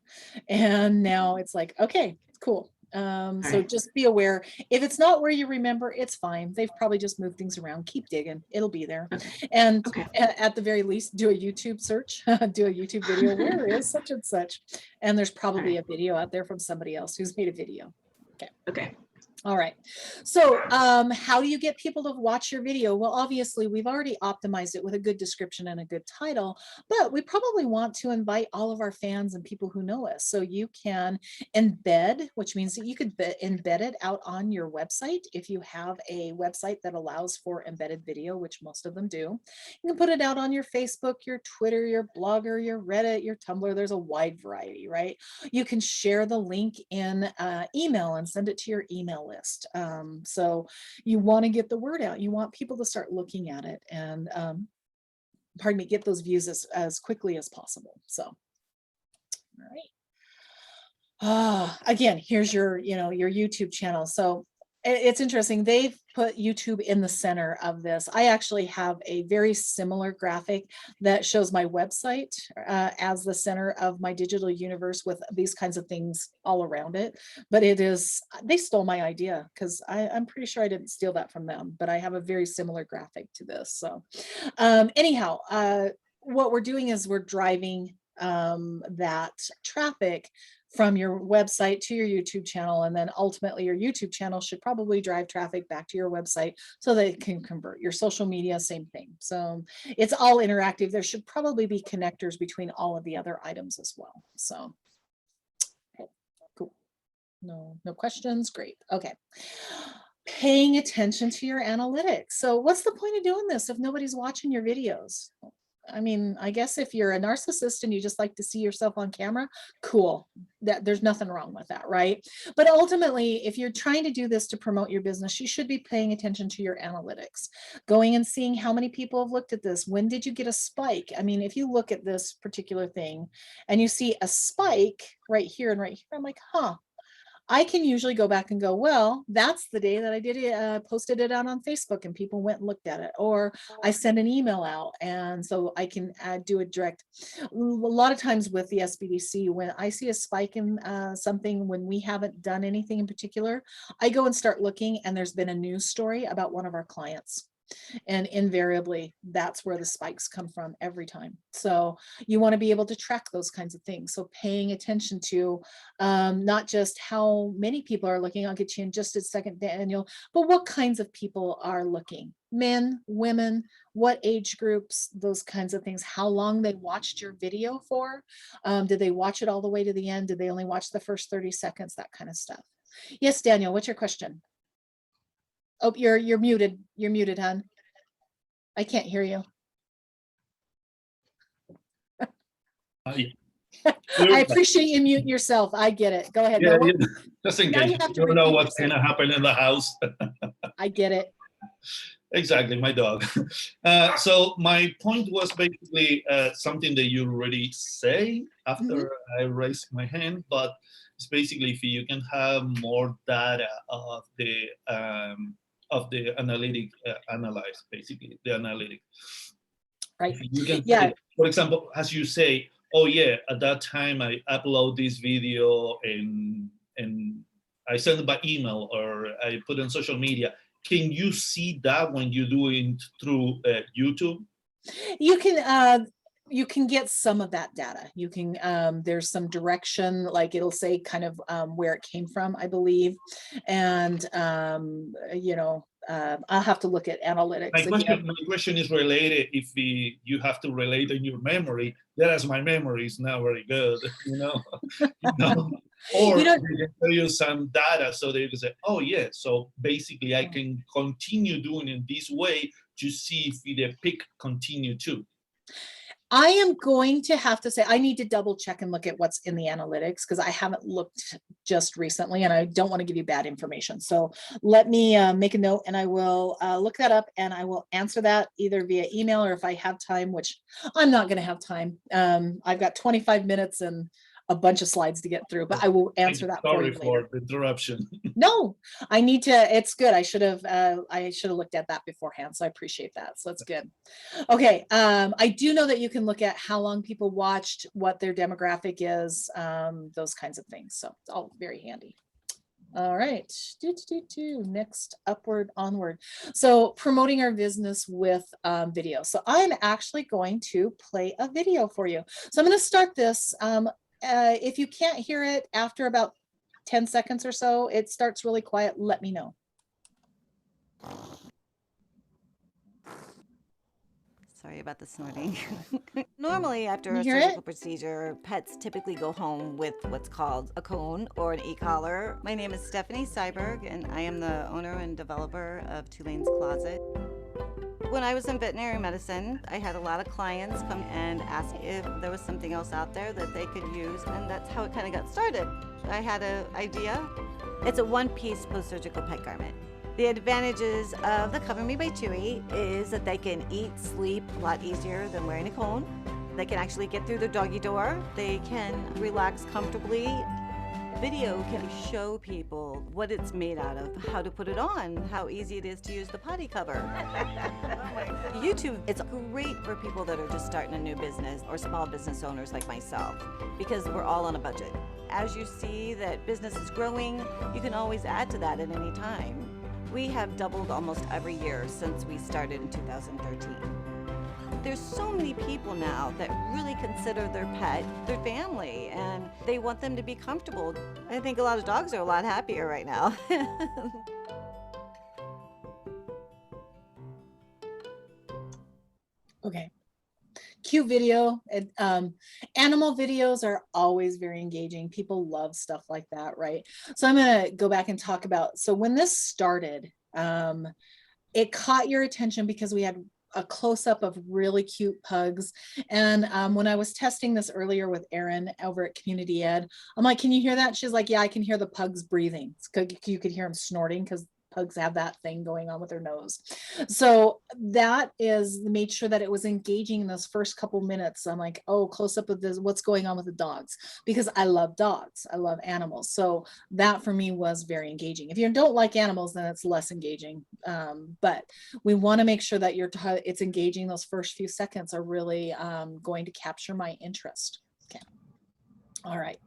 And now it's like, okay, cool. So just be aware. If it's not where you remember, it's fine. They've probably just moved things around. Keep digging. It'll be there. Okay. And at the very least, do a YouTube search, do a YouTube video. Where is such and such? And there's probably a video out there from somebody else who's made a video. Okay. Okay. All right. So how do you get people to watch your video? Well, obviously, we've already optimized it with a good description and a good title, but we probably want to invite all of our fans and people who know us. So you can embed, which means that you could embed it out on your website. If you have a website that allows for embedded video, which most of them do, you can put it out on your Facebook, your Twitter, your Blogger, your Reddit, your Tumblr. There's a wide variety, right? You can share the link in email and send it to your email list. So you want to get the word out. You want people to start looking at it and, pardon me, get those views as quickly as possible. So, all right. Again, here's your, your YouTube channel. So it's interesting. They've put YouTube in the center of this. I actually have a very similar graphic that shows my website as the center of my digital universe with these kinds of things all around it. But it is, they stole my idea because I'm pretty sure I didn't steal that from them, but I have a very similar graphic to this. So anyhow, what we're doing is we're driving that traffic from your website to your YouTube channel. And then ultimately your YouTube channel should probably drive traffic back to your website so that it can convert. Your social media, same thing. So it's all interactive. There should probably be connectors between all of the other items as well. So, okay, cool. No questions. Great. Okay. Paying attention to your analytics. So what's the point of doing this if nobody's watching your videos? I mean, I guess if you're a narcissist and you just like to see yourself on camera, cool. There's nothing wrong with that, right? But ultimately, if you're trying to do this to promote your business, you should be paying attention to your analytics, going and seeing how many people have looked at this. When did you get a spike? I mean, if you look at this particular thing and you see a spike right here and right here, I'm like, huh. I can usually go back and go, well, that's the day that I did it, posted it out on Facebook and people went and looked at it, or I sent an email out. And so I can do a direct. A lot of times with the SBDC, when I see a spike in something, when we haven't done anything in particular, I go and start looking and there's been a news story about one of our clients. And invariably, that's where the spikes come from every time. So you want to be able to track those kinds of things. So paying attention to not just how many people are looking, I'll get you in just a second, Daniel, but what kinds of people are looking. Men, women, what age groups, those kinds of things, how long they watched your video for. Did they watch it all the way to the end? Did they only watch the first 30 seconds? That kind of stuff. Yes, Daniel, what's your question? Oh, you're muted. You're muted, hon. I can't hear you. I appreciate you muting yourself. I get it. Go ahead. Yeah, No, just in now case you have to you don't know repeat what's going to happen in the house. I get it. Exactly, my dog. So my point was basically something that you already say after I raised my hand, but it's basically if you can have more data of the analytic analyze, basically the analytic. Right. If you can, Yeah. for example, as you say, oh yeah, at that time I upload this video and I send it by email or I put it on social media. Can you see that when you do it through YouTube? You can get some of that data. You can, there's some direction, like it'll say kind of where it came from, I believe. And, I'll have to look at analytics. My question is related. If you have to relate in your memory, whereas my memory is not very good, or they can tell you some data so they can say, oh yeah, so basically I can continue doing it this way to see if the peak continue too. I am going to have to say, I need to double check and look at what's in the analytics because I haven't looked just recently and I don't want to give you bad information. So let me make a note and I will look that up and I will answer that either via email or if I have time, which I'm not going to have time. I've got 25 minutes and a bunch of slides to get through, but I will answer that for you later. Sorry for the interruption. No, I need to, it's good. I should have looked at that beforehand. So I appreciate that. So it's good. Okay. I do know that you can look at how long people watched, what their demographic is, those kinds of things. So it's all very handy. All right. Next, upward, onward. So promoting our business with video. So I'm actually going to play a video for you. So I'm going to start this. If you can't hear it after about 10 seconds or so, it starts really quiet, let me know. Sorry about the snorting. Normally, after You a hear surgical it? procedure, pets typically go home with what's called a cone or an e-collar. My name is Stephanie Seiberg, and I am the owner and developer of Tulane's Closet. When I was in veterinary medicine, I had a lot of clients come and ask if there was something else out there that they could use, and that's how it kind of got started. I had an idea. It's a one-piece post-surgical pet garment. The advantages of the Cover Me by Chewy is that they can eat, sleep a lot easier than wearing a cone. They can actually get through their doggy door. They can relax comfortably. Video can show people what it's made out of, how to put it on, how easy it is to use the potty cover. YouTube, it's great for people that are just starting a new business or small business owners like myself, because we're all on a budget. As you see that business is growing, you can always add to that at any time. We have doubled almost every year since we started in 2013. There's so many people now that really consider their pet their family, and they want them to be comfortable. I think a lot of dogs are a lot happier right now. Okay. Cute video. Animal videos are always very engaging. People love stuff like that, right? So I'm going to go back and talk about, so when this started, it caught your attention because we had a close-up of really cute pugs. And when I was testing this earlier with Erin over at Community Ed, I'm like, can you hear that? She's like, yeah, I can hear the pugs breathing. You could hear them snorting because pugs have that thing going on with their nose. So that made sure that it was engaging in those first couple minutes. I'm like, oh, close up of this, what's going on with the dogs? Because I love dogs, I love animals. So that for me was very engaging. If you don't like animals, then it's less engaging. But we want to make sure that it's engaging. Those first few seconds are really going to capture my interest. Okay. All right,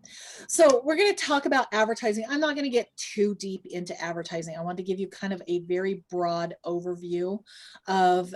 so we're going to talk about advertising. I'm not going to get too deep into advertising. I want to give you kind of a very broad overview of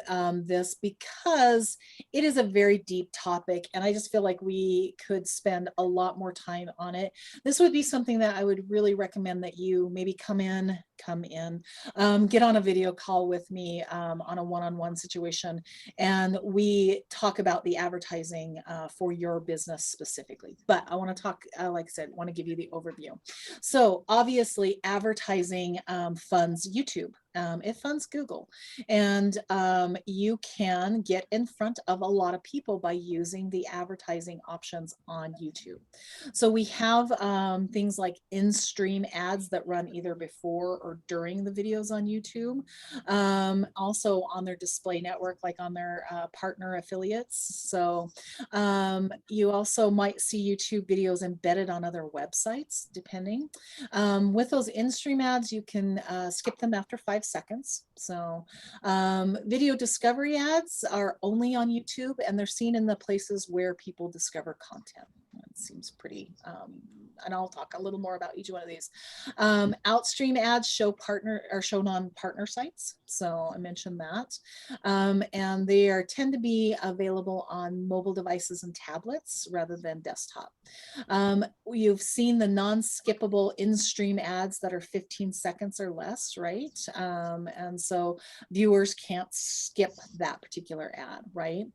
this because it is a very deep topic, and I just feel like we could spend a lot more time on it. This would be something that I would really recommend that you maybe come in, get on a video call with me on a one-on-one situation, and we talk about the advertising for your business specifically. But I want to talk, like I said, want to give you the overview. So obviously advertising funds YouTube. It funds Google, and you can get in front of a lot of people by using the advertising options on YouTube. So we have things like in-stream ads that run either before or during the videos on YouTube, also on their display network, like on their partner affiliates. So you also might see YouTube videos embedded on other websites, depending. With those in-stream ads, you can skip them after 5 seconds. So video discovery ads are only on YouTube, and they're seen in the places where people discover content. It seems pretty, and I'll talk a little more about each one of these. Outstream ads are shown on partner sites. So I mentioned that. And they tend to be available on mobile devices and tablets rather than desktop. You've seen the non-skippable in-stream ads that are 15 seconds or less, right? And so viewers can't skip that particular ad, right?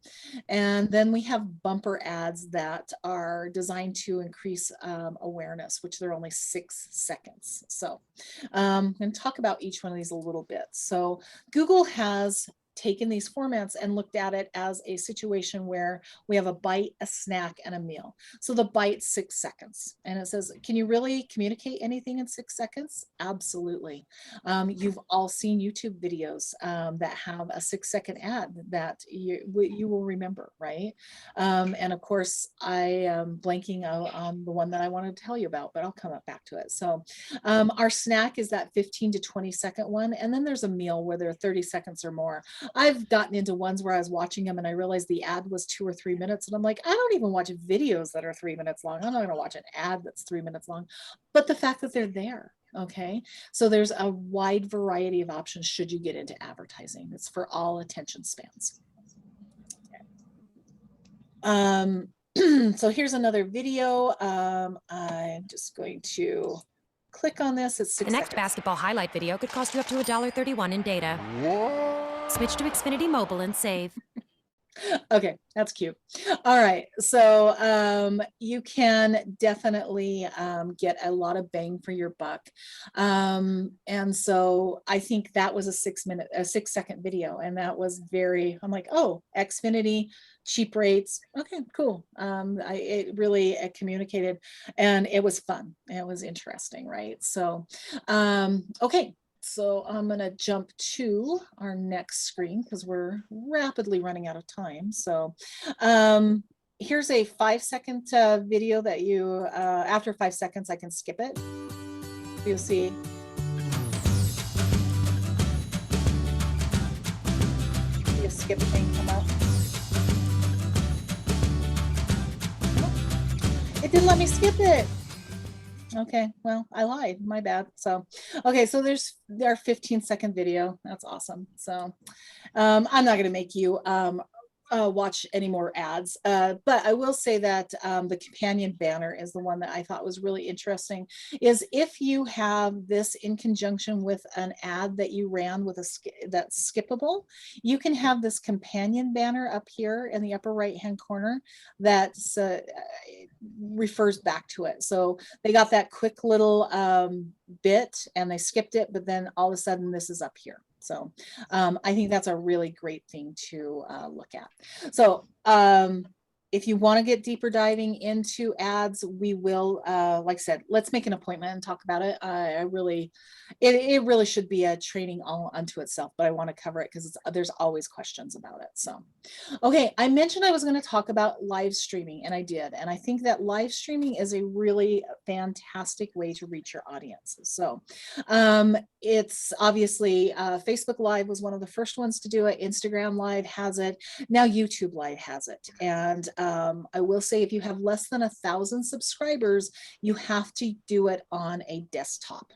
And then we have bumper ads that are designed to increase awareness, which they're only 6 seconds. So I'm going to talk about each one of these a little bit. So Google has taken these formats and looked at it as a situation where we have a bite, a snack, and a meal. So the bite, 6 seconds. And it says, can you really communicate anything in 6 seconds? Absolutely. You've all seen YouTube videos that have a 6-second ad that you will remember, right? And of course, I am blanking on the one that I wanted to tell you about, but I'll come back to it. So our snack is that 15 to 20 second one. And then there's a meal where they're 30 seconds or more. I've gotten into ones where I was watching them and I realized the ad was 2 or 3 minutes. And I'm like, I don't even watch videos that are 3 minutes long. I'm not going to watch an ad that's 3 minutes long. But the fact that they're there, okay? So there's a wide variety of options should you get into advertising. It's for all attention spans. So here's another video. I'm just going to click on this, it's 6 The next seconds. basketball highlight video could cost you up to $1.31 in data. Switch to Xfinity Mobile and save. Okay, that's cute. All right, so you can definitely get a lot of bang for your buck. And so I think that was a 6 second video, and that was very, I'm like, oh, Xfinity, cheap rates. Okay, cool. It really communicated, and it was fun. It was interesting, right? So, okay. So I'm going to jump to our next screen because we're rapidly running out of time. So here's a 5-second video that you, after 5 seconds, I can skip it. You'll see. See a skip thing come up. It didn't let me skip it. Okay, well, I lied, my bad. So, okay, so there's our 15-second video. That's awesome. So I'm not going to make you watch any more ads, but I will say that the companion banner is the one that I thought was really interesting. Is if you have this in conjunction with an ad that you ran with that's skippable, you can have this companion banner up here in the upper right hand corner that refers back to it. So they got that quick little bit and they skipped it, but then all of a sudden this is up here. So I think that's a really great thing to look at. So if you want to get deeper diving into ads, we will, like I said, let's make an appointment and talk about it. It really should be a training all unto itself, but I want to cover it because there's always questions about it. So, okay, I mentioned I was going to talk about live streaming, and I did. And I think that live streaming is a really fantastic way to reach your audience. So it's obviously Facebook Live was one of the first ones to do it. Instagram Live has it. Now YouTube Live has it. And I will say if you have less than 1,000 subscribers, you have to do it on a desktop.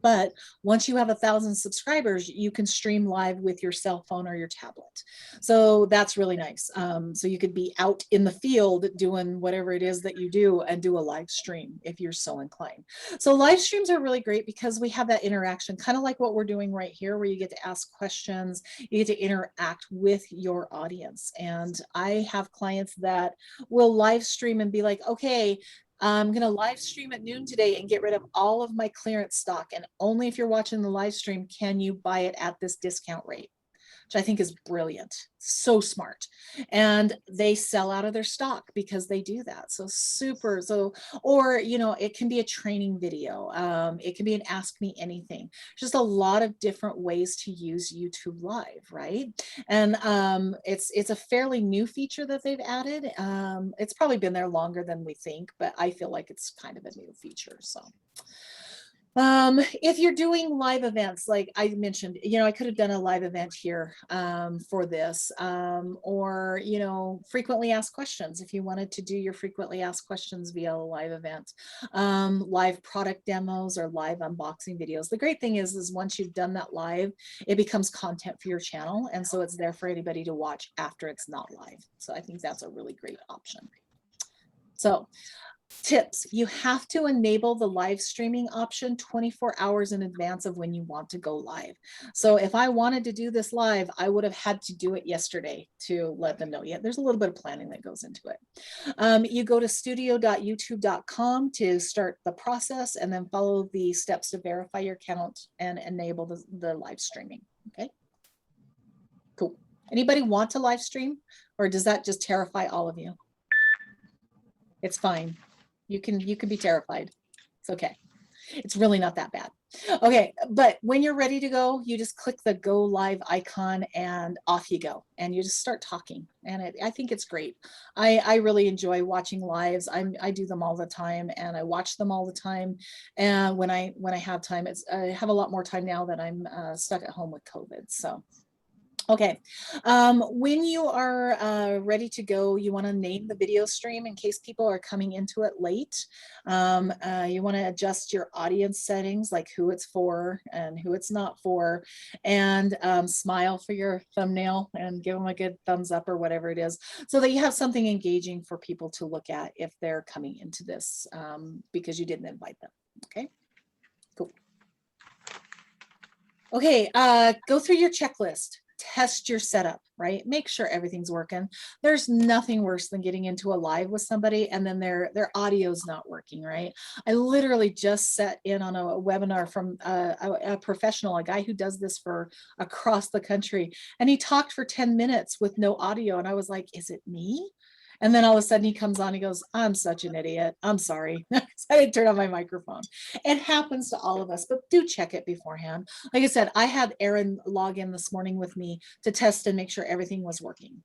But once you have 1,000 subscribers, you can stream live with your cell phone or your tablet. So that's really nice. So you could be out in the field doing whatever it is that you do and do a live stream if you're so inclined. So live streams are really great because we have that interaction, kind of like what we're doing right here, where you get to ask questions, you get to interact with your audience. And I have clients that will live stream and be like, okay, I'm going to live stream at noon today and get rid of all of my clearance stock. And only if you're watching the live stream can you buy it at this discount rate, which I think is brilliant. So smart. And they sell out of their stock because they do that. So super. So, or, you know, it can be a training video. It can be an Ask Me Anything. Just a lot of different ways to use YouTube Live, right? And it's a fairly new feature that they've added. It's probably been there longer than we think, but I feel like it's kind of a new feature. So if you're doing live events, like I mentioned, you know, I could have done a live event here for this, or, you know, frequently asked questions. If you wanted to do your frequently asked questions via a live event, live product demos or live unboxing videos. The great thing is once you've done that live, it becomes content for your channel. And so it's there for anybody to watch after it's not live. So I think that's a really great option. So tips, you have to enable the live streaming option 24 hours in advance of when you want to go live. So if I wanted to do this live, I would have had to do it yesterday to let them know. Yeah, there's a little bit of planning that goes into it. You go to studio.youtube.com to start the process and then follow the steps to verify your account and enable the live streaming. Okay, cool. Anybody want to live stream, or does that just terrify all of you? It's fine. You can be terrified. It's okay. It's really not that bad. Okay, but when you're ready to go, you just click the go live icon and off you go. And you just start talking. And I think it's great. I really enjoy watching lives. I do them all the time and I watch them all the time. And when I have time, I have a lot more time now that I'm stuck at home with COVID. So. Okay, when you are ready to go, you want to name the video stream in case people are coming into it late. You want to adjust your audience settings, like who it's for and who it's not for, and smile for your thumbnail and give them a good thumbs up or whatever it is, so that you have something engaging for people to look at if they're coming into this because you didn't invite them. Okay. Cool. Okay, go through your checklist. Test your setup, right? Make sure everything's working. There's nothing worse than getting into a live with somebody and then their audio's not working, right? I literally just sat in on a webinar from a professional, a guy who does this for across the country, and he talked for 10 minutes with no audio, and I was like, is it me? And then all of a sudden he comes on, he goes, I'm such an idiot. I'm sorry. I didn't turn on my microphone. It happens to all of us, but do check it beforehand. Like I said, I had Aaron log in this morning with me to test and make sure everything was working.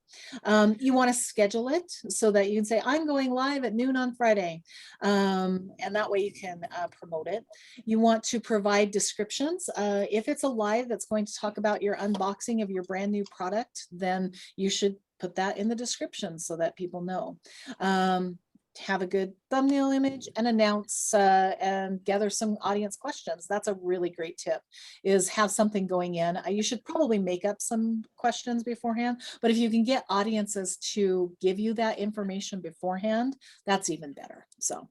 You want to schedule it so that you can say, I'm going live at noon on Friday. And that way you can promote it. You want to provide descriptions. If it's a live that's going to talk about your unboxing of your brand new product, then you should put that in the description so that people know. Have a good thumbnail image and announce and gather some audience questions. That's a really great tip, is have something going in. You should probably make up some questions beforehand, but if you can get audiences to give you that information beforehand, that's even better. So.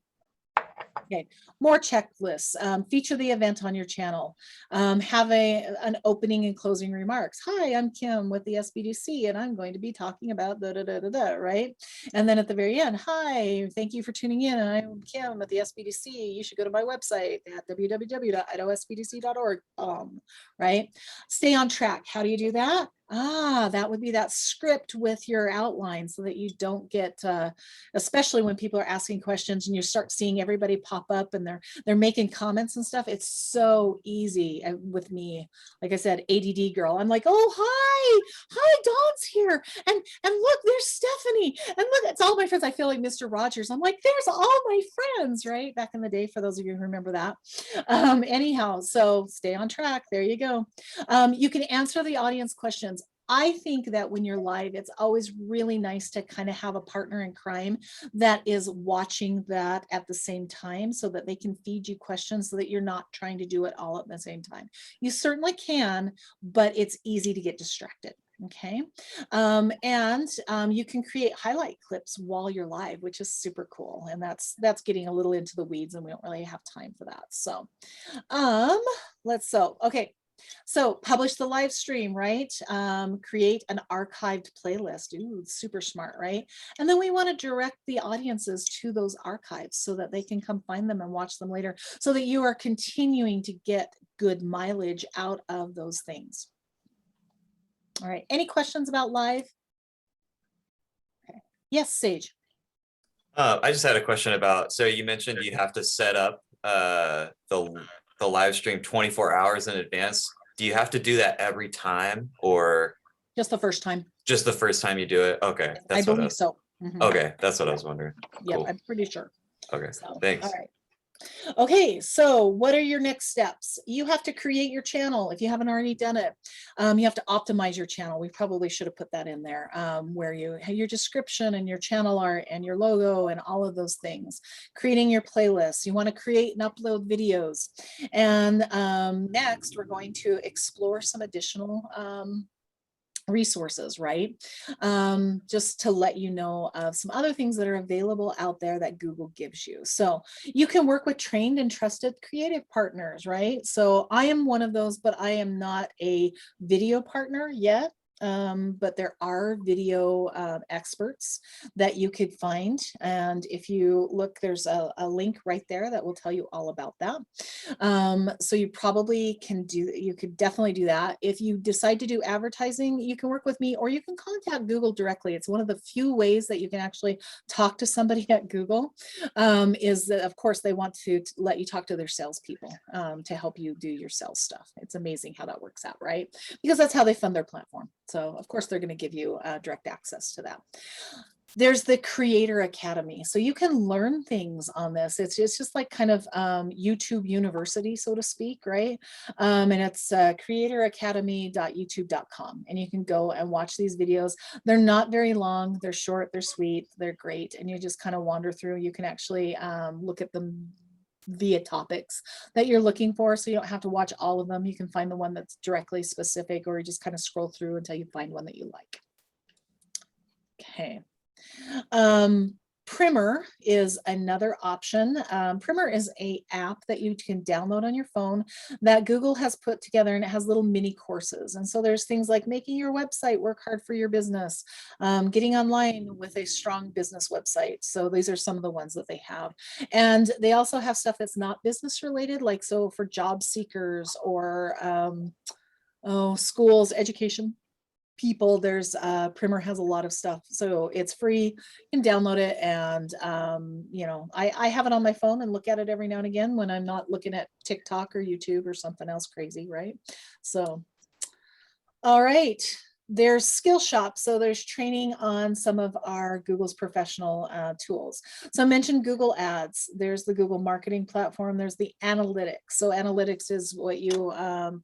Okay, more checklists. Feature the event on your channel. Have an opening and closing remarks. Hi, I'm Kim with the SBDC, and I'm going to be talking about da da da da da, right? And then at the very end, hi, thank you for tuning in. I'm Kim at the SBDC. You should go to my website at www.idahosbdc.org. Right? Stay on track. How do you do that? That would be that script with your outline so that you don't get, especially when people are asking questions and you start seeing everybody pop up and they're making comments and stuff. It's so easy with me. Like I said, ADD girl. I'm like, oh, hi, Dawn's here. And look, there's Stephanie. And look, it's all my friends. I feel like Mr. Rogers. I'm like, there's all my friends, right? Back in the day, for those of you who remember that. Anyhow, so stay on track. There you go. You can answer the audience questions. I think that when you're live, it's always really nice to kind of have a partner in crime that is watching that at the same time so that they can feed you questions so that you're not trying to do it all at the same time. You certainly can, but it's easy to get distracted. Okay. You can create highlight clips while you're live, which is super cool. And that's getting a little into the weeds and we don't really have time for that. So, okay. So publish the live stream, right? Create an archived playlist. Ooh, super smart, right? And then we want to direct the audiences to those archives so that they can come find them and watch them later so that you are continuing to get good mileage out of those things. All right, any questions about live? Okay. Yes, Sage. I just had a question about, so you mentioned you have to set up the live stream 24 hours in advance. Do you have to do that every time or just the first time? Just the first time you do it? Okay. I believe so. Mm-hmm. Okay. That's what I was wondering. Yeah, cool. I'm pretty sure. Okay. So, thanks. All right. Okay, so what are your next steps? You have to create your channel if you haven't already done it. You have to optimize your channel. We probably should have put that in there where you have your description and your channel art and your logo and all of those things. Creating your playlists. You want to create and upload videos. And next, we're going to explore some additional resources, right? Just to let you know of some other things that are available out there that Google gives you. So you can work with trained and trusted creative partners, right? So I am one of those, but I am not a video partner yet. But there are video experts that you could find. And if you look, there's a link right there that will tell you all about that. So you probably can you could definitely do that. If you decide to do advertising, you can work with me or you can contact Google directly. It's one of the few ways that you can actually talk to somebody at Google, is that of course they want to let you talk to their salespeople to help you do your sales stuff. It's amazing how that works out, right? Because that's how they fund their platform. So of course they're going to give you direct access to that. There's the Creator Academy. So you can learn things on this. It's just like kind of YouTube University, so to speak, right? And it's creatoracademy.youtube.com. And you can go and watch these videos. They're not very long. They're short, they're sweet, they're great. And you just kind of wander through. You can actually look at them via topics that you're looking for, so you don't have to watch all of them. You can find the one that's directly specific, or you just kind of scroll through until you find one that you like. Okay. Primer is another option. Primer is a app that you can download on your phone that Google has put together, and it has little mini courses. And so there's things like making your website work hard for your business, getting online with a strong business website. So these are some of the ones that they have. And they also have stuff that's not business related, like so for job seekers or schools, education people. There's Primer has a lot of stuff, so it's free. You can download it, and you know, I have it on my phone and look at it every now and again when I'm not looking at TikTok or YouTube or something else crazy, right? So, all right. There's skill shop. So there's training on some of our Google's professional tools. So I mentioned Google Ads. There's the Google marketing platform. There's the analytics. So analytics is what you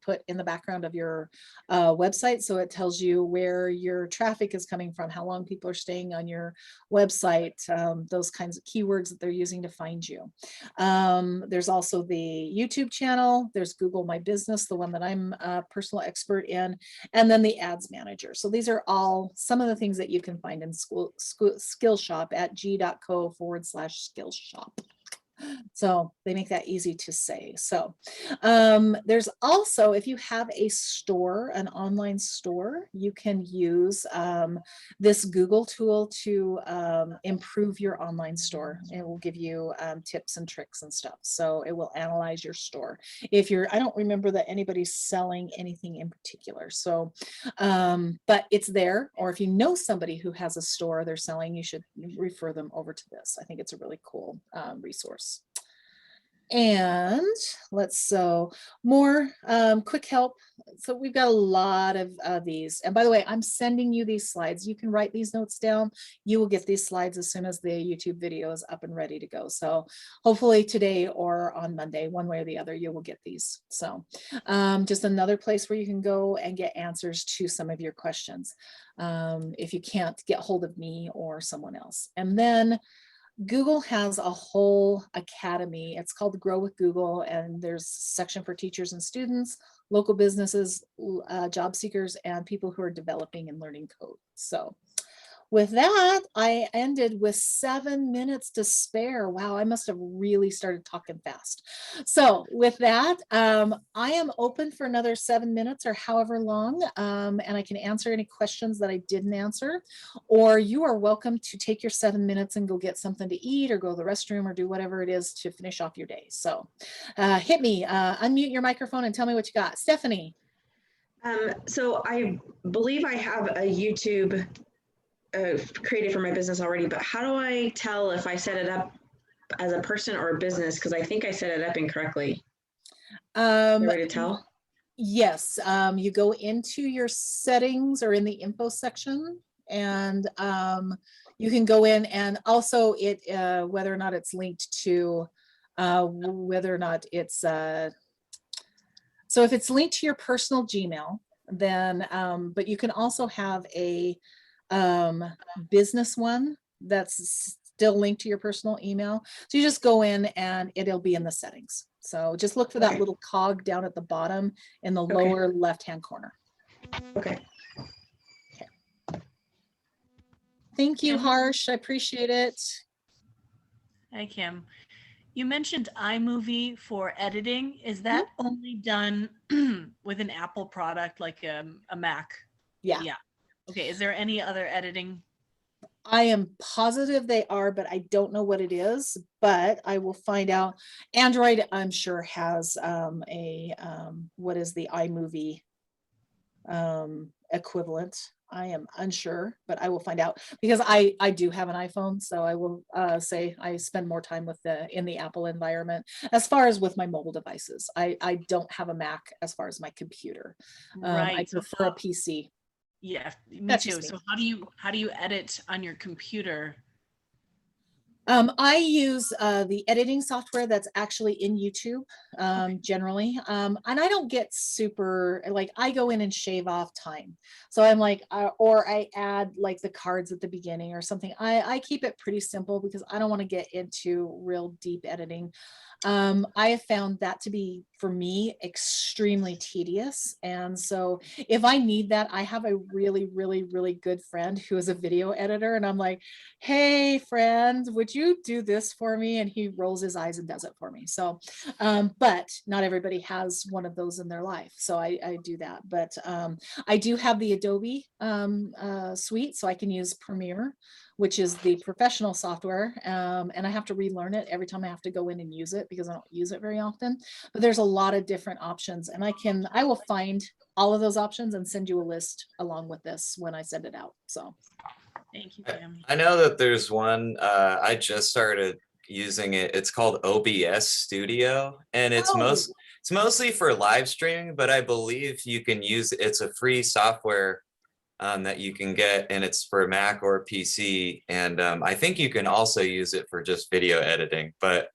put in the background of your website. So it tells you where your traffic is coming from, how long people are staying on your website, those kinds of keywords that they're using to find you. There's also the YouTube channel. There's Google My Business, the one that I'm a personal expert in, and then the Ads Manager. So these are all some of the things that you can find in Skill Shop at g.co/skill shop. So they make that easy to say. So there's also, if you have a store, an online store, you can use this Google tool to improve your online store. It will give you tips and tricks and stuff. So it will analyze your store. If you're, I don't remember that anybody's selling anything in particular. So, but it's there. Or if you know somebody who has a store they're selling, you should refer them over to this. I think it's a really cool resource. And so more quick help. So we've got a lot of these. And by the way, I'm sending you these slides. You can write these notes down. You will get these slides as soon as the YouTube video is up and ready to go. So hopefully today or on Monday, one way or the other, you will get these. So just another place where you can go and get answers to some of your questions if you can't get hold of me or someone else. And then Google has a whole academy. It's called Grow with Google, and there's a section for teachers and students, local businesses, job seekers, and people who are developing and learning code. So with that, I ended with 7 minutes to spare. Wow, I must have really started talking fast. So with that, I am open for another 7 minutes or however long, and I can answer any questions that I didn't answer, or you are welcome to take your 7 minutes and go get something to eat or go to the restroom or do whatever it is to finish off your day. So hit me, unmute your microphone and tell me what you got. Stephanie. So I believe I have a YouTube created for my business already, but how do I tell if I set it up as a person or a business? Because I think I set it up incorrectly. Is there a way to tell? Yes, you go into your settings or in the info section, and you can go in, and also it whether or not it's linked to whether or not it's so if it's linked to your personal Gmail, then but you can also have a business one that's still linked to your personal email. So you just go in and it'll be in the settings. So just look for that little cog down at the bottom in the lower left-hand corner. Okay. Thank you, Harsh. I appreciate it. Hi, Kim. You mentioned iMovie for editing. Is that only done with an Apple product like a Mac? Yeah. Yeah. Okay, is there any other editing? I am positive they are, but I don't know what it is, but I will find out. Android, I'm sure, has what is the iMovie equivalent? I am unsure, but I will find out because I do have an iPhone, so I will say I spend more time with in the Apple environment. As far as with my mobile devices, I don't have a Mac as far as my computer. Right. I prefer a PC. Yeah, me That's too. just me. So how do you edit on your computer? I use the editing software that's actually in YouTube generally. And I don't get super, like I go in and shave off time. So I'm like, or I add like the cards at the beginning or something. I keep it pretty simple because I don't want to get into real deep editing. I have found that to be, for me, extremely tedious. And so if I need that, I have a really, really, really good friend who is a video editor. And I'm like, hey, friend, would you do this for me? And he rolls his eyes and does it for me. So, but not everybody has one of those in their life. So I do that. But I do have the Adobe suite, so I can use Premiere, which is the professional software. And I have to relearn it every time I have to go in and use it because I don't use it very often. But there's a lot of different options, and I will find all of those options and send you a list along with this when I send it out. So thank you, Kim. I know that there's one, I just started using it. It's called OBS Studio, and it's mostly for live streaming, but I believe you can use, it's a free software that you can get, and it's for Mac or PC. And I think you can also use it for just video editing, but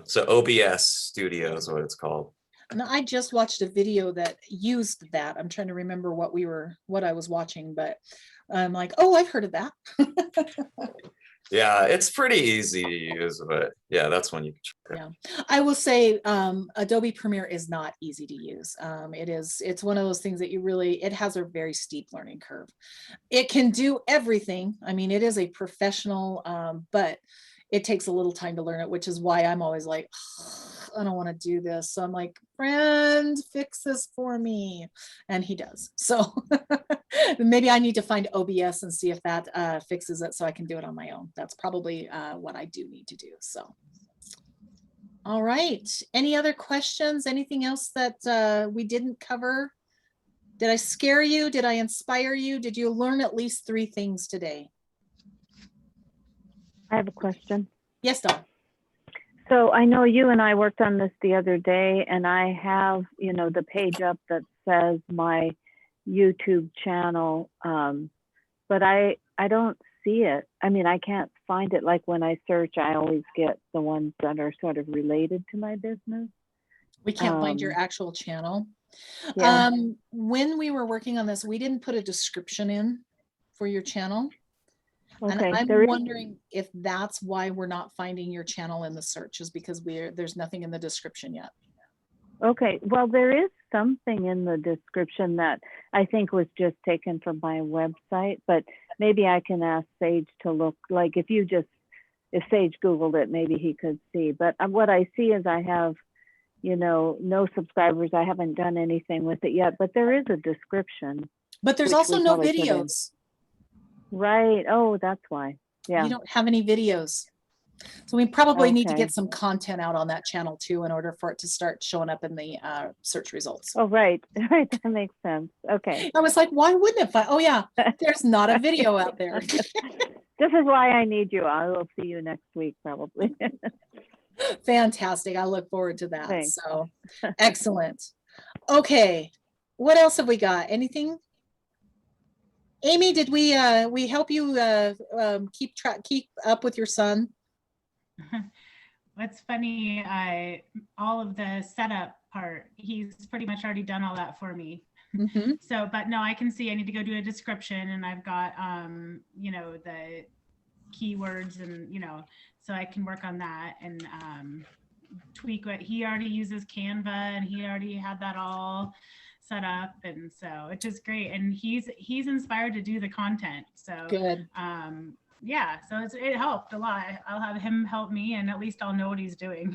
so OBS Studio is what it's called. And I just watched a video that used that. I'm trying to remember what I was watching, but I'm like, oh, I've heard of that. Yeah, it's pretty easy to use, but yeah, that's one you can check out. Yeah, I will say Adobe Premiere is not easy to use. It's one of those things that it has a very steep learning curve. It can do everything. I mean, it is a professional, but it takes a little time to learn it, which is why I'm always like, I don't want to do this. So I'm like, friend, fix this for me. And he does. So maybe I need to find OBS and see if that fixes it so I can do it on my own. That's probably what I do need to do. So, all right. Any other questions? Anything else that we didn't cover? Did I scare you? Did I inspire you? Did you learn at least 3 things today? I have a question. Yes, Dawn. So I know you and I worked on this the other day, and I have, the page up that says my YouTube channel, but I don't see it. I mean, I can't find it. Like when I search, I always get the ones that are sort of related to my business. We can't find your actual channel. Yeah. When we were working on this, we didn't put a description in for your channel. Okay, and I'm wondering if that's why we're not finding your channel in the search, is because there's nothing in the description yet. Okay, well, there is something in the description that I think was just taken from my website, but maybe I can ask Sage to look. Like if Sage Googled it, maybe he could see. But what I see is I have, no subscribers. I haven't done anything with it yet, but there is a description. But there's also no videos. Right. Oh, that's why. Yeah. You don't have any videos. So we probably need to get some content out on that channel too, in order for it to start showing up in the search results. Oh, right. Right. That makes sense. Okay. I was like, why wouldn't it? Oh yeah, there's not a video out there. This is why I need you. I will see you next week, probably. Fantastic. I look forward to that. Thanks. So excellent. Okay. What else have we got? Anything? Amy, did we help you keep up with your son? What's funny, all of the setup part, he's pretty much already done all that for me. Mm-hmm. So, but no, I can see I need to go do a description, and I've got, the keywords and, so I can work on that and tweak what he already uses Canva, and he already had that all set up, and so it's just great, and he's inspired to do the content. So good. Yeah, so it helped a lot. I'll have him help me, and at least I'll know what he's doing.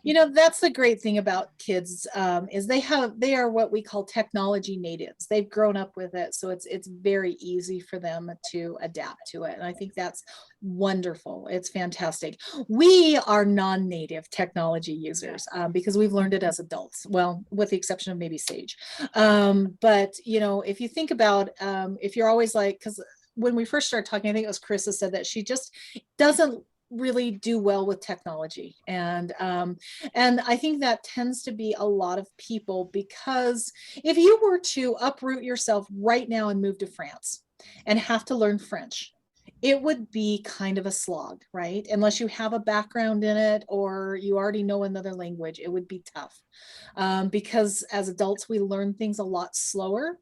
That's the great thing about kids, is they are what we call technology natives. They've grown up with it, so it's very easy for them to adapt to it, and I think that's wonderful. It's fantastic. We are non-native technology users because we've learned it as adults, well, with the exception of maybe Sage. But if you think about, if you're always like, because when we first started talking, I think it was Carissa said that she just doesn't really do well with technology, and I think that tends to be a lot of people, because if you were to uproot yourself right now and move to France and have to learn French, it would be kind of a slog, right? Unless you have a background in it or you already know another language, it would be tough, because as adults we learn things a lot slower.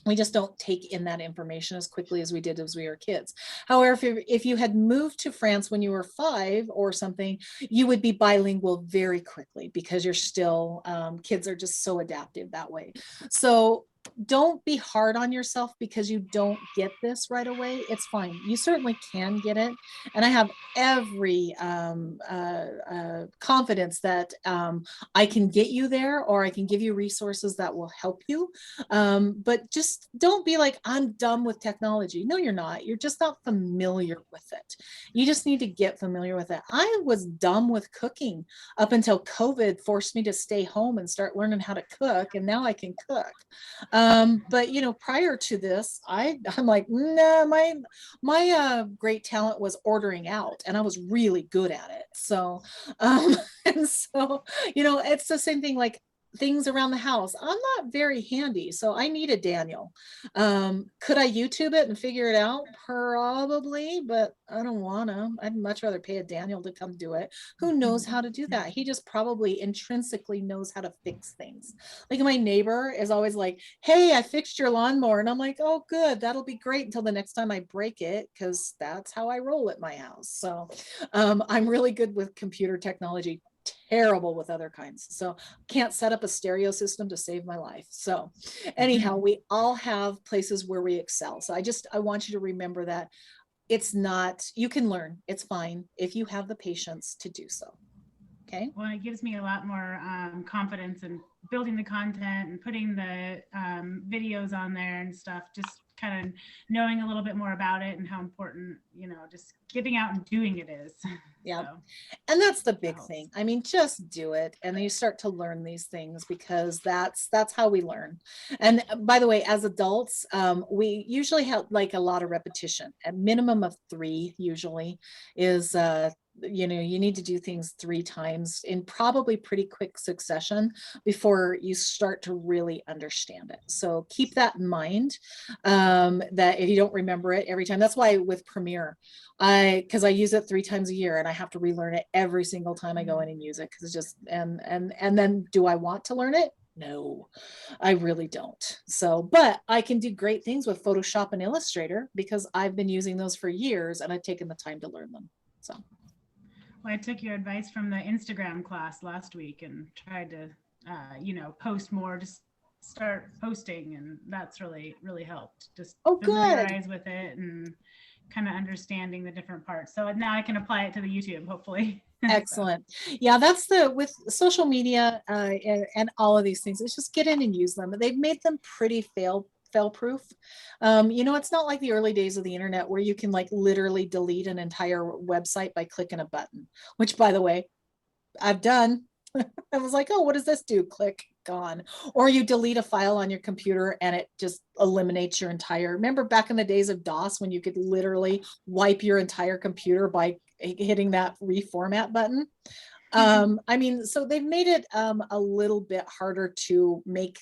We just don't take in that information as quickly as we did as we were kids. However, if you had moved to France when you were 5 or something, you would be bilingual very quickly because you're still, kids are just so adaptive that way. So don't be hard on yourself because you don't get this right away. It's fine. You certainly can get it. And I have every confidence that I can get you there, or I can give you resources that will help you. But just don't be like, I'm dumb with technology. No, you're not. You're just not familiar with it. You just need to get familiar with it. I was dumb with cooking up until COVID forced me to stay home and start learning how to cook. And now I can cook. But you know, prior to this, I'm like, nah, my great talent was ordering out, and I was really good at it. So, and so, you know, it's the same thing, like things around the house. I'm not very handy, so I needed Daniel. Could I YouTube it and figure it out? Probably, but I don't want to. I'd much rather pay a Daniel to come do it. Who knows how to do that? He just probably intrinsically knows how to fix things. Like my neighbor is always like, hey, I fixed your lawnmower. And I'm like, oh, good. That'll be great until the next time I break it, because that's how I roll at my house. So I'm really good with computer technology, terrible with other kinds. So can't set up a stereo system to save my life. So anyhow, we all have places where we excel. So I want you to remember that it's not, you can learn. It's fine if you have the patience to do so. Okay. Well, it gives me a lot more confidence in building the content and putting the videos on there and stuff, just kind of knowing a little bit more about it and how important, you know, just getting out and doing it is. Yeah. So, and that's the big thing. I mean, just do it. And then you start to learn these things, because that's how we learn. And by the way, as adults, we usually have like a lot of repetition. A minimum of 3 usually is, you know, you need to do things 3 times in probably pretty quick succession before you start to really understand it. So keep that in mind, that if you don't remember it every time. That's why with Premiere, because I use it 3 times a year and I have to relearn it every single time I go in and use it, because it's just, and then do I want to learn it? No, I really don't. So, but I can do great things with Photoshop and Illustrator because I've been using those for years and I've taken the time to learn them. So. Well, I took your advice from the Instagram class last week and tried to, you know, post more, just start posting, and that's really helped. Just familiarize with it and kind of understanding the different parts. So now I can apply it to the YouTube, hopefully. Excellent. Yeah, that's with social media and all of these things. It's just get in and use them. They've made them pretty fail-proof. You know, it's not like the early days of the internet where you can like literally delete an entire website by clicking a button, which by the way, I've done. I was like, oh, what does this do? Click, gone. Or you delete a file on your computer and it just eliminates your entire, remember back in the days of DOS when you could literally wipe your entire computer by hitting that reformat button? I mean, so they've made it a little bit harder to make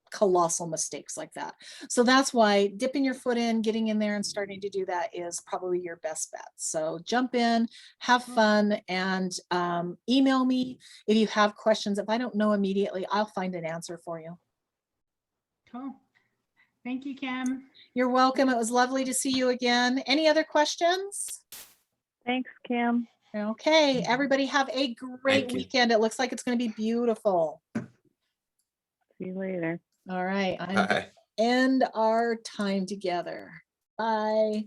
colossal mistakes like that. So that's why dipping your foot in, getting in there and starting to do that is probably your best bet. So jump in, have fun, and email me if you have questions. If I don't know immediately, I'll find an answer for you. Cool. Thank you, Kim. You're welcome. It was lovely to see you again. Any other questions? Thanks, Kim. Okay, everybody have a great weekend. It looks like it's going to be beautiful. See you later. All right, I'm going to end our time together. Bye.